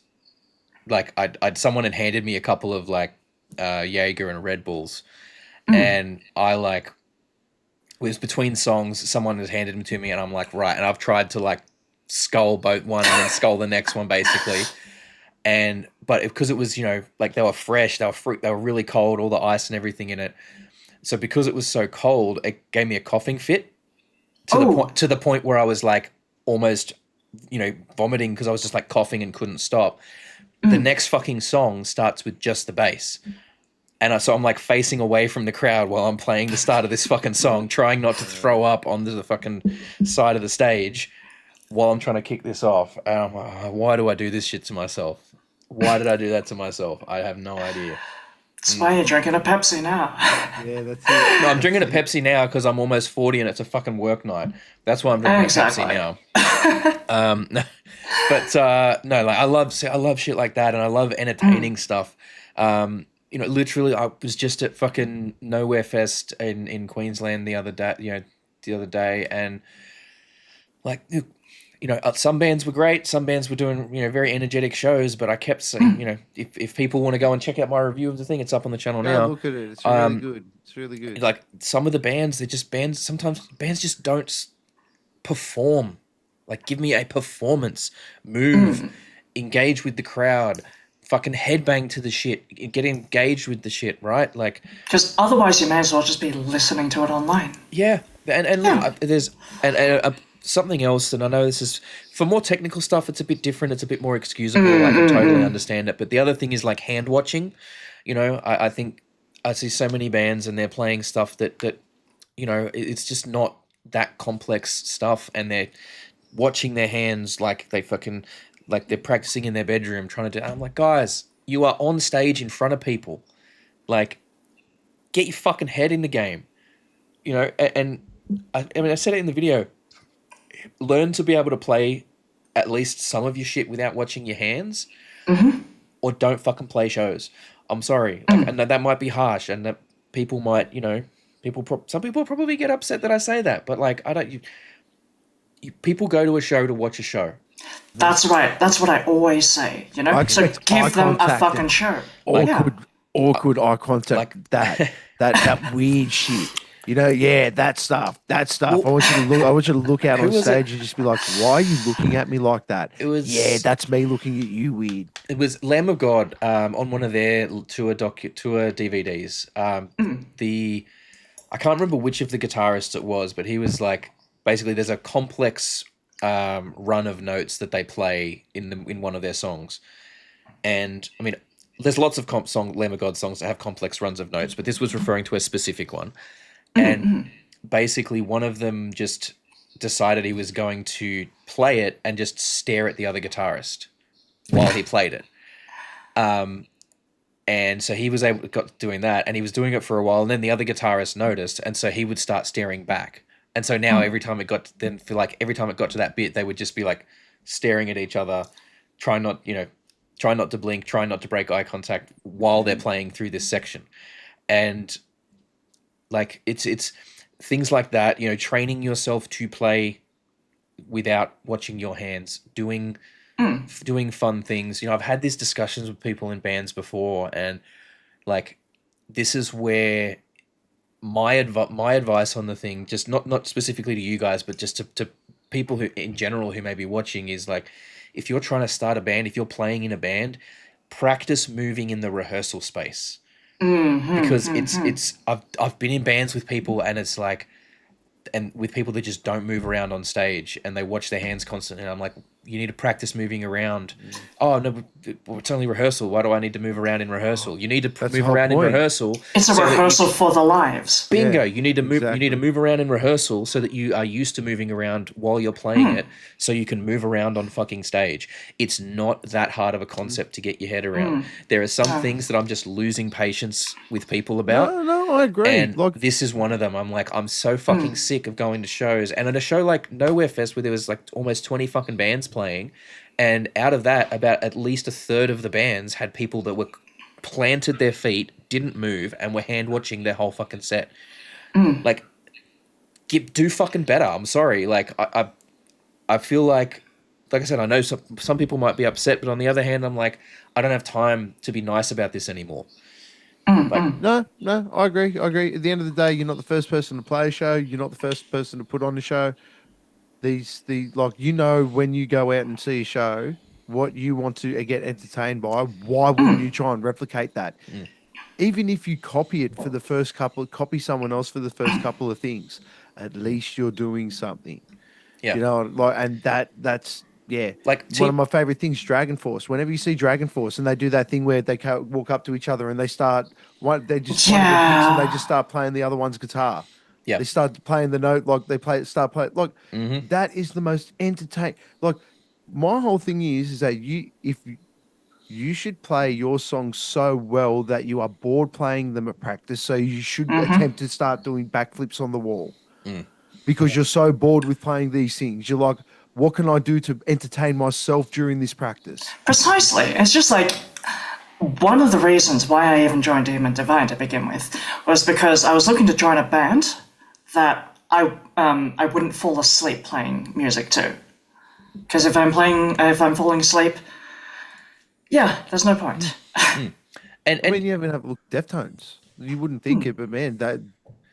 like, someone had handed me a couple of like Jaeger and Red Bulls, and I like, it was between songs. Someone has handed them to me, and I'm like, right, and I've tried to like skull both one and then skull the next one basically, but because it was like they were fresh, they were really cold, all the ice and everything in it. So because it was so cold, it gave me a coughing fit to the point where I was like almost vomiting because I was just like coughing and couldn't stop. The next fucking song starts with just the bass. And so I'm like facing away from the crowd while I'm playing the start of this fucking song, trying not to throw up onto the fucking side of the stage while I'm trying to kick this off. And I'm like, why do I do this shit to myself? Why did I do that to myself? I have no idea. That's why you're drinking a Pepsi now. Yeah, that's it. No, I'm drinking a Pepsi now because I'm almost 40 and it's a fucking work night. That's why I'm drinking a Pepsi now. No, like I love shit like that, and I love entertaining stuff. Literally, I was just at fucking Nowhere Fest in Queensland the other day, and like, some bands were great, some bands were doing very energetic shows, but I kept saying, if people want to go and check out my review of the thing, it's up on the channel now. Look at it. It's really good. It's really good. Like some of the bands, sometimes bands just don't perform. Like, give me a performance, move, engage with the crowd, fucking headbang to the shit, get engaged with the shit, right? Like, because otherwise you may as well just be listening to it online. Yeah, and look, there's something else, and I know this is for more technical stuff. It's a bit different. It's a bit more excusable. I can totally understand it. But the other thing is like hand watching. I think I see so many bands and they're playing stuff that it's just not that complex stuff, and they're watching their hands like they're practicing in their bedroom trying to do. I'm like, guys, you are on stage in front of people. Like, get your fucking head in the game. And I said it in the video. Learn to be able to play at least some of your shit without watching your hands, or don't fucking play shows. I'm sorry, and that might be harsh, and that people might, some people probably get upset that I say that, but like, I don't. People go to a show to watch a show. That's right. That's what I always say. So give them a fucking show. Awkward eye contact. Like that weird shit. Yeah, that stuff. Well, I want you to look. I want you to look out who on was it? stage and just be like, "Why are you looking at me like that?" It was Yeah, that's me looking at you weird. it was Lamb of God on one of their tour DVDs. The I can't remember which of the guitarists it was, but he was like basically there's a complex run of notes that they play in one of their songs, and I mean there's lots of Lamb of God songs that have complex runs of notes, but this was referring to a specific one, and basically one of them just decided he was going to play it and just stare at the other guitarist while he played it. And so he was got doing that, and he was doing it for a while, and then the other guitarist noticed, and so he would start staring back. And so now every time it got to that bit, they would just be like staring at each other, try not to blink, try not to break eye contact while they're playing through this section. And like it's things like that, training yourself to play without watching your hands, doing fun things. I've had these discussions with people in bands before, and like this is where my advice on the thing, just not specifically to you guys, but just to people who in general who may be watching, is like, if you're trying to start a band, if you're playing in a band, practice moving in the rehearsal space. Because it's I've been in bands with people, and it's like, and with people that just don't move around on stage and they watch their hands constantly, and I'm like, you need to practice moving around. Oh no, it's only rehearsal. Why do I need to move around in rehearsal? You need to move around in rehearsal. It's a rehearsal for the lives. Bingo. Yeah, You need to move. exactly. You need to move around in rehearsal so that you are used to moving around while you're playing it, so you can move around on fucking stage. It's not that hard of a concept to get your head around. There are some things that I'm just losing patience with people about. No, I agree. And Like, this is one of them. I'm like, I'm so fucking sick of going to shows. And at a show like Nowhere Fest, where there was like almost 20 fucking bands playing, and out of that, about at least a third of the bands had people that were planted their feet, didn't move, and were hand watching their whole fucking set. Like, do fucking better. I'm sorry. Like, I feel like I said, I know some people might be upset, but on the other hand, I'm like, I don't have time to be nice about this anymore. Like, no, I agree. At the end of the day, you're not the first person to play a show. You're not the first person to put on a show. When you go out and see a show, what you want to get entertained by. Why wouldn't you try and replicate that? Even if you copy someone else for the first couple of things, at least you're doing something. yeah. That's Like, one of my favorite things, Dragon Force. Whenever you see Dragon Force and they do that thing where they walk up to each other and they start one of them picks and they just start playing the other one's guitar. Yeah. They start playing the note, like start playing, like that is the most entertaining. Like, my whole thing is that you should play your songs so well that you are bored playing them at practice. So you should attempt to start doing backflips on the wall because you're so bored with playing these things. You're like, what can I do to entertain myself during this practice? Precisely. It's just like, one of the reasons why I even joined Demon Divine to begin with was because I was looking to join a band that I wouldn't fall asleep playing music to. Because if I'm falling asleep, there's no point. and I mean, you even have Deftones. You wouldn't think it, but man, that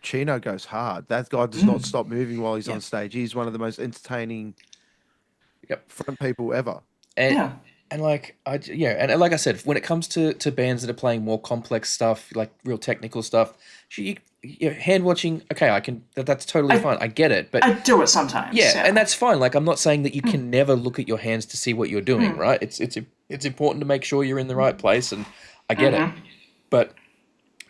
Chino goes hard. That guy does not stop moving while he's on stage. He's one of the most entertaining front people ever. And like and like I said, when it comes to bands that are playing more complex stuff, like real technical stuff, hand watching, okay, I can. That's totally fine. I get it, but I do it sometimes. Yeah, and that's fine. Like, I'm not saying that you can never look at your hands to see what you're doing, right? It's important to make sure you're in the right place, and I get it. But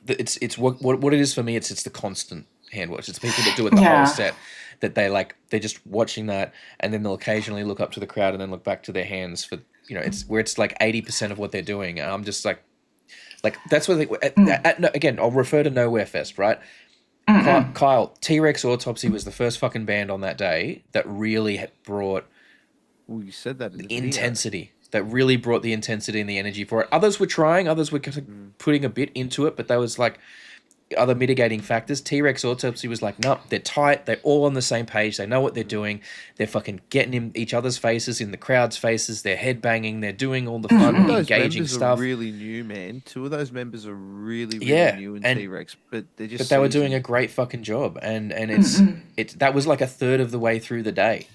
it's what it is for me. It's the constant hand watch. It's people that do it the whole set. That they're just watching that, and then they'll occasionally look up to the crowd and then look back to their hands for it's where it's like 80% of what they're doing, and I'm just like that's what again, I'll refer to Nowhere Fest, right? Kyle, T-Rex Autopsy was the first fucking band on that day that really brought you said that in the intensity. That really brought the intensity and the energy for it. Others were trying, others were putting a bit into it, but that was like other mitigating factors. T-Rex Autopsy was like, nope, they're tight. They're all on the same page. They know what they're doing. They're fucking getting in each other's faces, in the crowd's faces. They're headbanging. They're doing all the fun, Those engaging members stuff. are really new, man. Two of those members are really Yeah, new in and- T-Rex, but they're just. But they were doing a seasoned. great fucking job, and that was like a third of the way through the day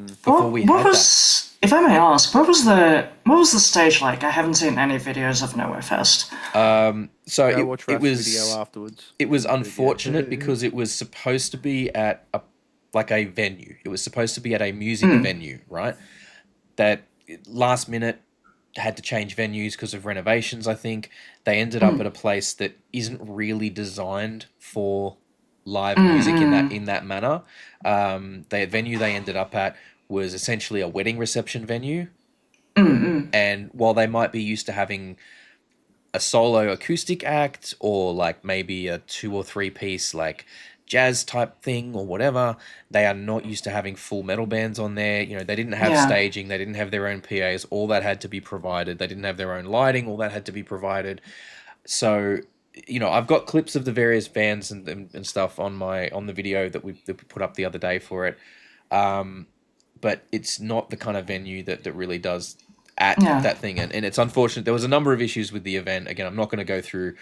before we what had was, if I may ask, what was the stage like? I haven't seen any videos of Nowhere Fest. that. So Go watch it Raf's was video afterwards. it was unfortunate because it was supposed to be at a venue. It was supposed to be at a music venue, right? That last minute had to change venues because of renovations. I think they ended up at a place that isn't really designed for live music in that manner. The venue they ended up at was essentially a wedding reception venue, and while they might be used to having a solo acoustic act or like maybe a 2 or 3 piece like jazz type thing or whatever, they are not used to having full metal bands on there. You know, they didn't have staging, they didn't have their own PAs, all that had to be provided. They didn't have their own lighting, all that had to be provided. So, you know, I've got clips of the various bands and stuff on the video that we put up the other day for it. But it's not the kind of venue that really does that thing. And it's unfortunate. There was a number of issues with the event. Again, I'm not going to go through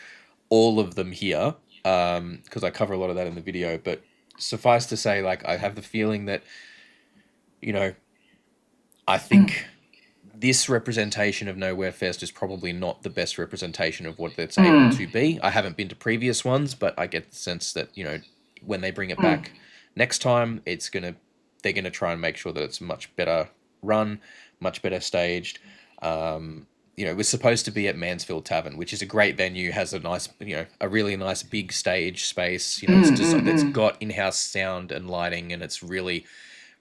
all of them here because I cover a lot of that in the video. But suffice to say, like, I have the feeling that, you know, I think this representation of Nowhere Fest is probably not the best representation of what it's able to be. I haven't been to previous ones, but I get the sense that, you know, when they bring it back next time, they're gonna try and make sure that it's much better run, much better staged. You know, it was supposed to be at Mansfield Tavern, which is a great venue, has a nice, you know, a really nice big stage space. You know, it's got in-house sound and lighting, and it's really,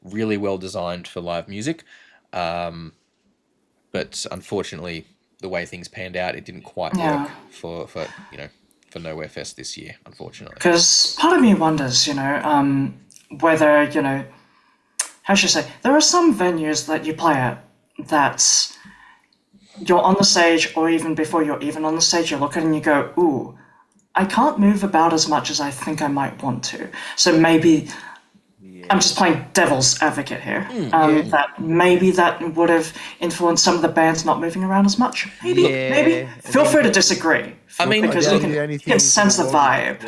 really well designed for live music. But unfortunately, the way things panned out, it didn't quite work for you know, for Nowhere Fest this year, unfortunately. Because part of me wonders, you know, whether, you know, how should I say, there are some venues that you play at that you're on the stage, or even before you're even on the stage, you look at it and you go, ooh, I can't move about as much as I think I might want to. So maybe, I'm just playing devil's advocate here, that maybe that would have influenced some of the bands not moving around as much. Maybe. Feel free to disagree. I mean, because you can sense the vibe.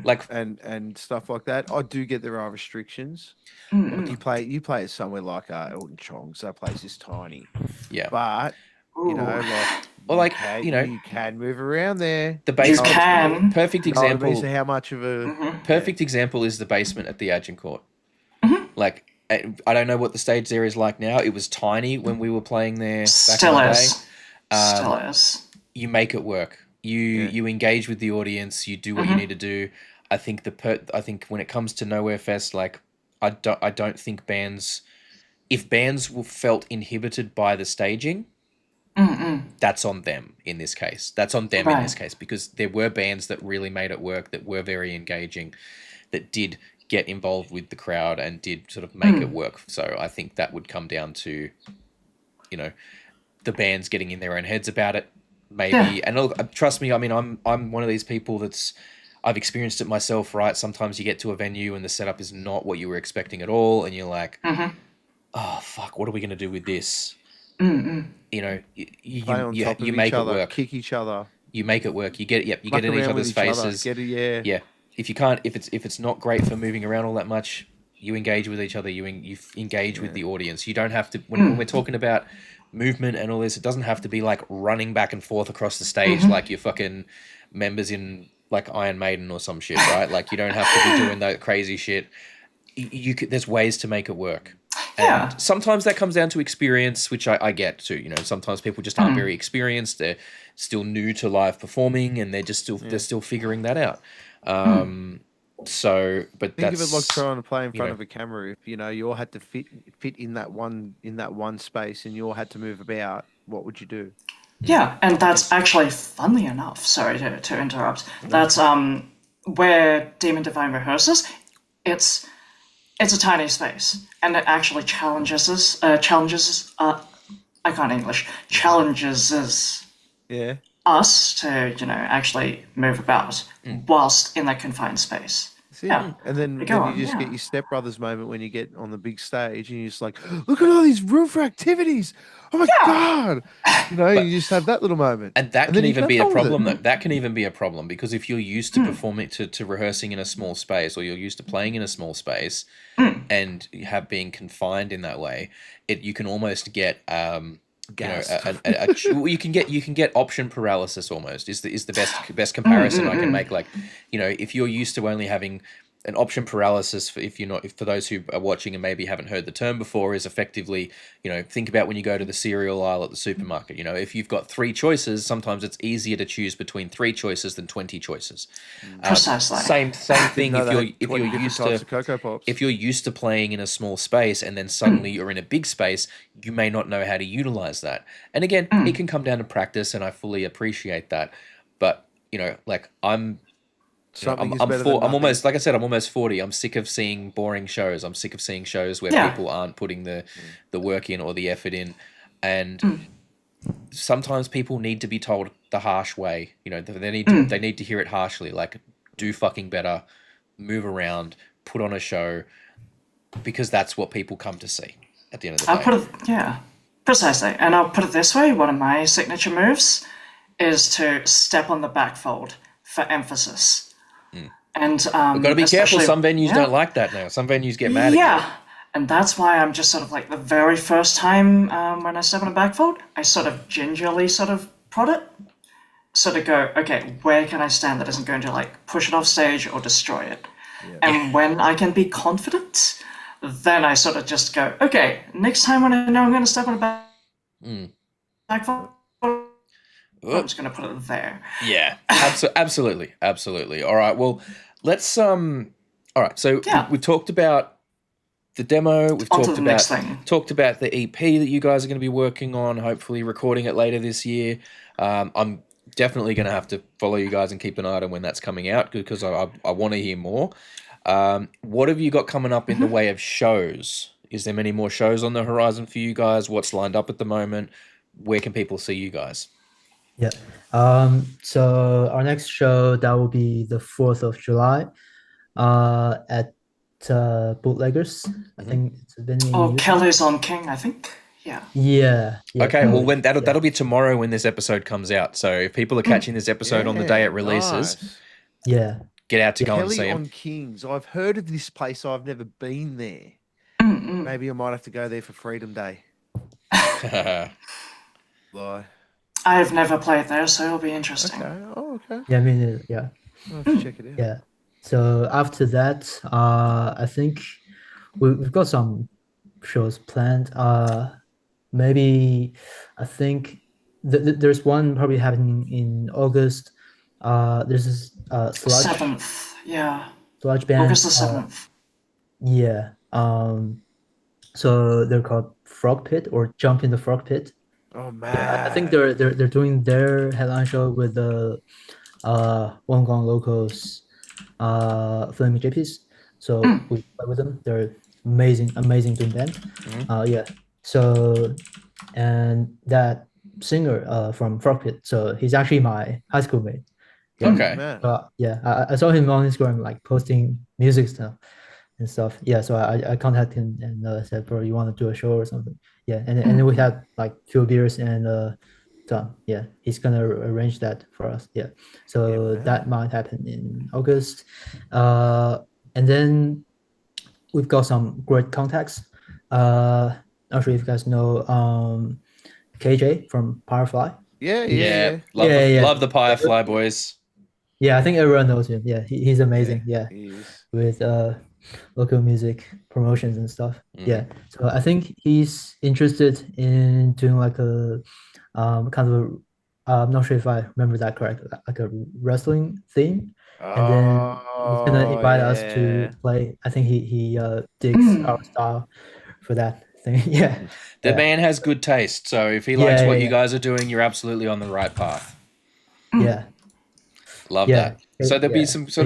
Like, and stuff like that. I do get there are restrictions. Like you play at somewhere like Elton Chong's. That place is tiny. yeah. But you know, like, Well, like, you know, you can move around there. The basement. You can. Perfect example. So how much of a Perfect example is the basement at the Agincourt. Like, I don't know what the stage there is like now. It was tiny when we were playing there back in the day. Still is. You make it work. You engage with the audience. You do what you need to do. I think I think when it comes to Nowhere Fest, like, I don't think bands, if bands felt inhibited by the staging, that's on them in this case. That's on them in this case, because there were bands that really made it work, that were very engaging, that did get involved with the crowd and did sort of make it work. So I think that would come down to, you know, the bands getting in their own heads about it, maybe. And look, trust me, I mean, I'm one of these people I've experienced it myself, right? Sometimes you get to a venue and the setup is not what you were expecting at all, and you're like, oh fuck, what are we going to do with this? You know, you make it work. Kick each other. You make it work. You get you get in each other's faces. Yeah. If you can't, if it's not great for moving around all that much, you engage with each other. You engage with the audience. You don't have to when we're talking about movement and all this. It doesn't have to be like running back and forth across the stage like your fucking members in like Iron Maiden or some shit, right? Like, you don't have to be doing that crazy shit. There's ways to make it work. And sometimes that comes down to experience, which I get too. You know, sometimes people just aren't very experienced. They're still new to live performing, and they're just they're still figuring that out. So, but think of it like trying to play in front of a camera. If you know you all had to fit in that one space, and you all had to move about, what would you do? Yeah, and that's actually, funnily enough, sorry to interrupt, that's where Demon Divine rehearses. It's a tiny space, and it actually challenges us. I can't English. Challenges us. Yeah. us to, actually move about whilst in that confined space. See? Yeah. And then Go you on, just yeah. get your stepbrothers moment when you get on the big stage and you're just like, look at all these room for activities. Oh my God. You just have that little moment. And that then can you even be have a fun with problem, it. though. That can even be a problem because if you're used to performing, to rehearsing in a small space, or you're used to playing in a small space, and you have been confined in that way, you can almost get Gassed. you can get option paralysis almost. Is the best comparison I can make. Like, if you're used to only having an option paralysis, for those who are watching and maybe haven't heard the term before, is effectively, think about when you go to the cereal aisle at the supermarket. If you've got 3 choices, sometimes it's easier to choose between 3 choices than 20 choices. Precisely. Same thing No, if they you're had 20 different used types to of Cocoa Pops. if you're used to playing in a small space and then suddenly you're in a big space, you may not know how to utilize that. And again, it can come down to practice, and I fully appreciate that. But like Something is I'm better than I'm nothing. almost, like I said, I'm almost 40. I'm sick of seeing boring shows. I'm sick of seeing shows where Yeah. people aren't putting the work in or the effort in, and sometimes people need to be told the harsh way. They need to hear it harshly. Like, do fucking better, move around, put on a show, because that's what people come to see at the end of the day. Precisely. And I'll put it this way: one of my signature moves is to step on the back fold for emphasis. And We've got to be careful. Some venues don't like that now. Some venues get mad at you. Yeah, and that's why I'm just sort of like the very first time when I step on a back fold, I sort of gingerly sort of prod it. Sort of go, okay, where can I stand that isn't going to like push it off stage or destroy it? And when I can be confident, then I sort of just go, okay, next time when I know I'm going to step on a back fold, I'm just going to put it there. Yeah, absolutely. All right, well, let's all right, so we've talked about the demo. We've talked about the EP that you guys are going to be working on, hopefully recording it later this year. I'm definitely going to have to follow you guys and keep an eye on when that's coming out, because I want to hear more. What have you got coming up in the way of shows? Is there many more shows on the horizon for you guys? What's lined up at the moment? Where can people see you guys? Yeah. So our next show, that will be the 4th of July at Bootleggers. I think it's a venue. Oh, Kelly's on King, I think. Yeah. Yeah. Okay, well, when that'll be tomorrow when this episode comes out. So if people are catching this episode on the day it releases, get out to go and see Kelly them. on Kings. I've heard of this place. I've never been there. Maybe I might have to go there for Freedom Day. Lie. I have never played there, so it'll be interesting. Okay. Oh, okay. Yeah, I mean, yeah. I'll have to check it out. Yeah. So after that, I think we've got some shows planned. Maybe I think there's one probably happening in August. There's this Sludge. 7th, yeah. Sludge band. August the 7th. Yeah. So they're called Frog Pit, or Jump in the Frog Pit. Oh man. Yeah, I think they're doing their headline show with the Wollongong Locals Flaming JPs. So we play with them. They're amazing doing band. Yeah. So, and that singer from Frog Pit, so he's actually my high school mate. Yeah. Okay. Yeah, I saw him on Instagram like posting music stuff and stuff. Yeah, so I contacted him and said, bro, you want to do a show or something? Yeah, and then we had like few beers and done. Yeah, he's gonna arrange that for us. Yeah, so that might happen in August. And then we've got some great contacts. Not sure if you guys know KJ from Firefly. Yeah. Love the Firefly boys. Yeah, I think everyone knows him. Yeah, he's amazing. Yeah, he is. With local music promotions and stuff. Yeah, so I think he's interested in doing like a kind of a, I'm not sure if I remember that correct, like a wrestling theme. And then he's gonna invite us to play. I think he digs our style for that thing. Yeah, the man has good taste, so if he likes what you guys are doing, you're absolutely on the right path. Yeah, love that. So there'll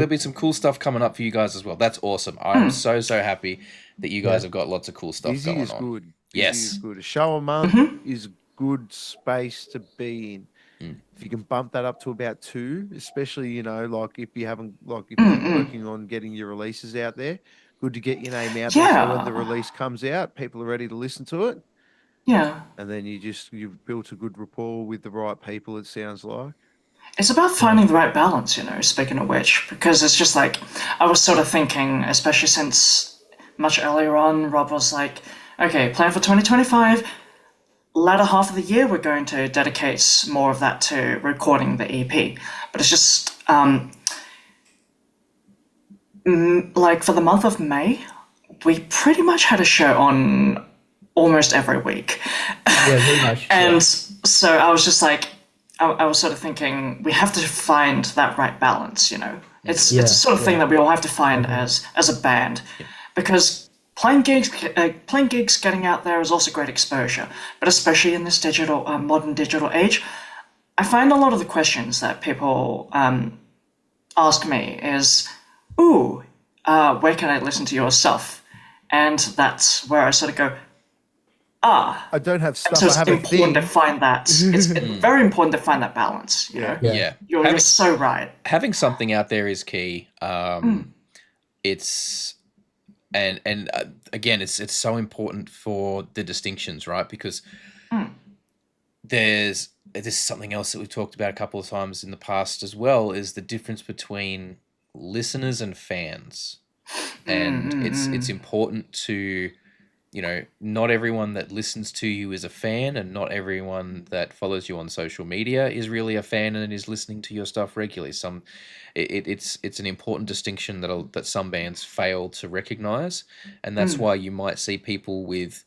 be some cool stuff coming up for you guys as well. That's awesome. I'm so happy that you guys have got lots of cool stuff going on. Good. Yes, is good. A show a month is a good space to be If you can bump that up to about 2, especially, you know, like if you haven't, like if you're working on getting your releases out there, good to get your name out there. So when the Yeah. release comes out, people are ready to listen to it. Yeah. And then you've built a good rapport with the right people, it sounds like. It's about finding the right balance, you know, speaking of which, because it's just like, I was sort of thinking, especially since much earlier on, Rob was like, okay, plan for 2025, latter half of the year, we're going to dedicate more of that to recording the EP. But it's just, like, for the month of May, we pretty much had a show on almost every week. Yeah, very much. And so I was just like, I was sort of thinking, we have to find that right balance, you know? It's a sort of thing that we all have to find as a band. Because playing gigs, getting out there is also great exposure. But especially in this digital, modern digital age, I find a lot of the questions that people ask me is, ooh, where can I listen to your stuff? And that's where I sort of go, I don't have stuff. so it's I have a important to thing. find that. It's very important to find that balance. You know? Yeah. You're so right. Having something out there is key. It's and again, it's so important for the distinctions, right? Because there's something else that we've talked about a couple of times in the past as well, is the difference between listeners and fans. And it's important to, you know, not everyone that listens to you is a fan, and not everyone that follows you on social media is really a fan and is listening to your stuff regularly. It's an important distinction that some bands fail to recognize, and that's why you might see people with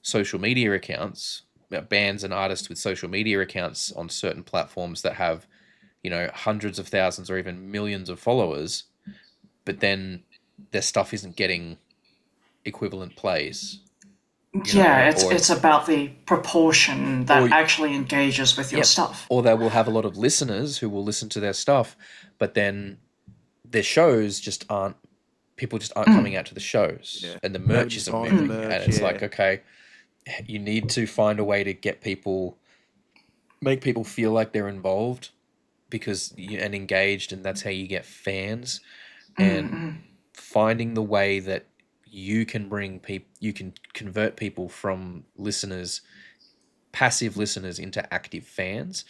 social media accounts, bands and artists with social media accounts on certain platforms that have, you know, hundreds of thousands or even millions of followers, but then their stuff isn't getting equivalent plays. Yeah, it's about the proportion that actually engages with your stuff. Or they will have a lot of listeners who will listen to their stuff, but then their shows just aren't, people just aren't coming out to the shows, and the merch isn't moving. And it's like, okay, you need to find a way to make people feel like they're involved and engaged, and that's how you get fans. And finding the way that you can convert people from passive listeners into active fans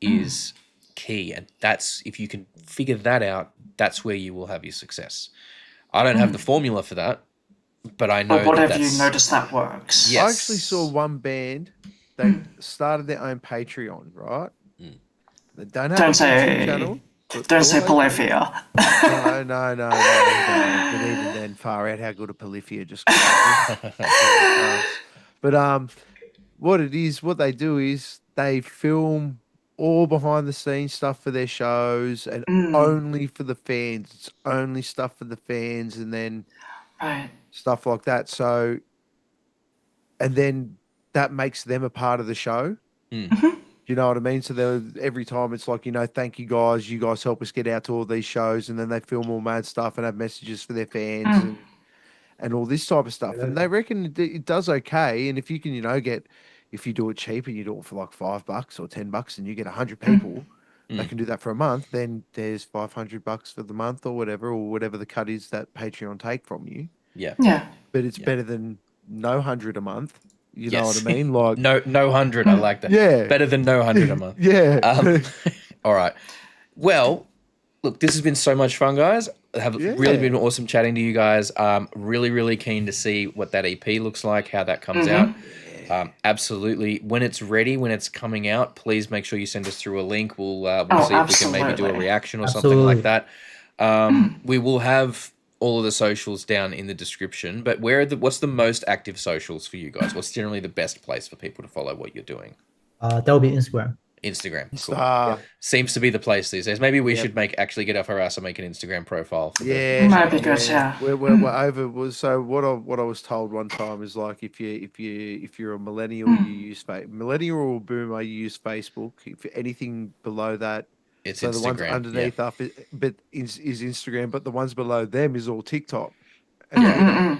is key. And that's, if you can figure that out, that's where you will have your success. I don't have the formula for that, but I know But what have you noticed that works? Yes. I actually saw one band, they started their own Patreon, right? They don't have a YouTube channel. Don't say Polyphia. No. But even then, far out, how good a Polyphia just got. But what they do is they film all behind the scenes stuff for their shows, and only for the fans. It's only stuff for the fans, and then stuff like that. So, and then that makes them a part of the show. You know what I mean? So every time it's like, you know, thank you guys help us get out to all these shows, and then they film all mad stuff and have messages for their fans and all this type of stuff. And they reckon it does okay. And if you can, you know, if you do it cheap and you do it for like $5 or $10 and you get 100 people that can do that for a month, then there's $500 for the month or whatever the cut is that Patreon take from you. Yeah. But it's better than no 100 a month. You know what I mean? Like no 100. I like that. Yeah. Better than no 100 a month. Yeah. All right. Well, look, this has been so much fun, guys. Really been awesome chatting to you guys. Really, really keen to see what that EP looks like, how that comes out. Absolutely. When it's ready, when it's coming out, please make sure you send us through a link. We'll see if we can maybe do a reaction or something like that. We will have all of the socials down in the description, but what's the most active socials for you guys? What's generally the best place for people to follow what you're doing? That would be Instagram. Cool. Seems to be the place these days. Maybe we should actually get off our ass and make an Instagram profile. Might be good. Yeah. We're over. So what I was told one time is like if you're a millennial, you use millennial or boomer, you use Facebook. If anything below that, it's so Instagram. The ones underneath up, but is Instagram. But the ones below them is all TikTok. Yeah.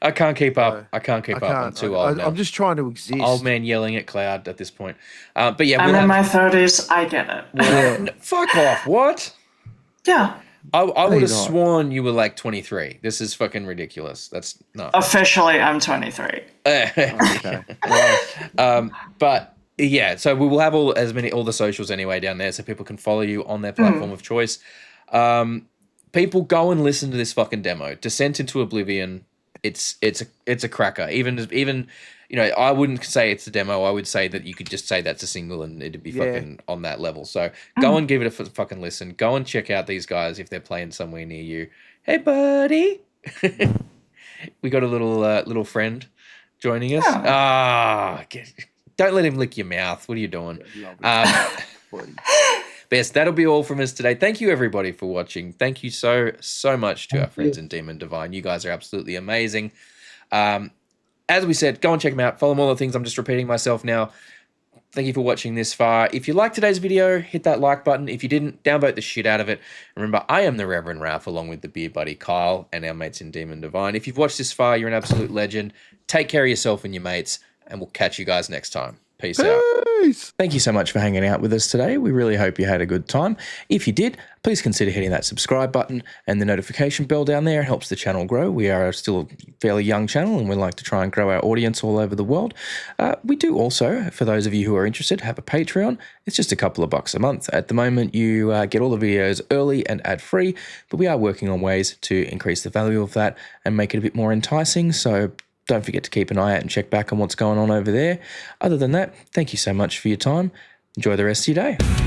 I can't keep up. So, I can't keep I up. I'm can't. too old now. I'm just trying to exist. Old man yelling at cloud at this point. But yeah, I'm in my 30s. I get it. Yeah. fuck off. What? Yeah. I would have you're not. sworn you were like 23. This is fucking ridiculous. That's no. Officially, I'm 23. Okay. But yeah, so we will have all the socials anyway down there, so people can follow you on their platform of choice. People go and listen to this fucking demo, Descent into Oblivion. It's a cracker. Even you know, I wouldn't say it's a demo. I would say that you could just say that's a single and it'd be fucking on that level. So go and give it a fucking listen. Go and check out these guys if they're playing somewhere near you. Hey, buddy. We got a little friend joining us. Don't let him lick your mouth. What are you doing? But yes, that'll be all from us today. Thank you, everybody, for watching. Thank you so much to our friends in Demon Divine. You guys are absolutely amazing. As we said, go and check them out. Follow them all the things. I'm just repeating myself now. Thank you for watching this far. If you liked today's video, hit that like button. If you didn't, downvote the shit out of it. Remember, I am the Reverend Ralph, along with the beer buddy Kyle and our mates in Demon Divine. If you've watched this far, you're an absolute legend. Take care of yourself and your mates, and we'll catch you guys next time. Peace out. Thank you so much for hanging out with us today. We really hope you had a good time. If you did, please consider hitting that subscribe button and the notification bell down there. It helps the channel grow. We are still a fairly young channel and we like to try and grow our audience all over the world. We do also, for those of you who are interested, have a Patreon. It's just a couple of bucks a month. At the moment, you get all the videos early and ad-free, but we are working on ways to increase the value of that and make it a bit more enticing. So don't forget to keep an eye out and check back on what's going on over there. Other than that, thank you so much for your time. Enjoy the rest of your day.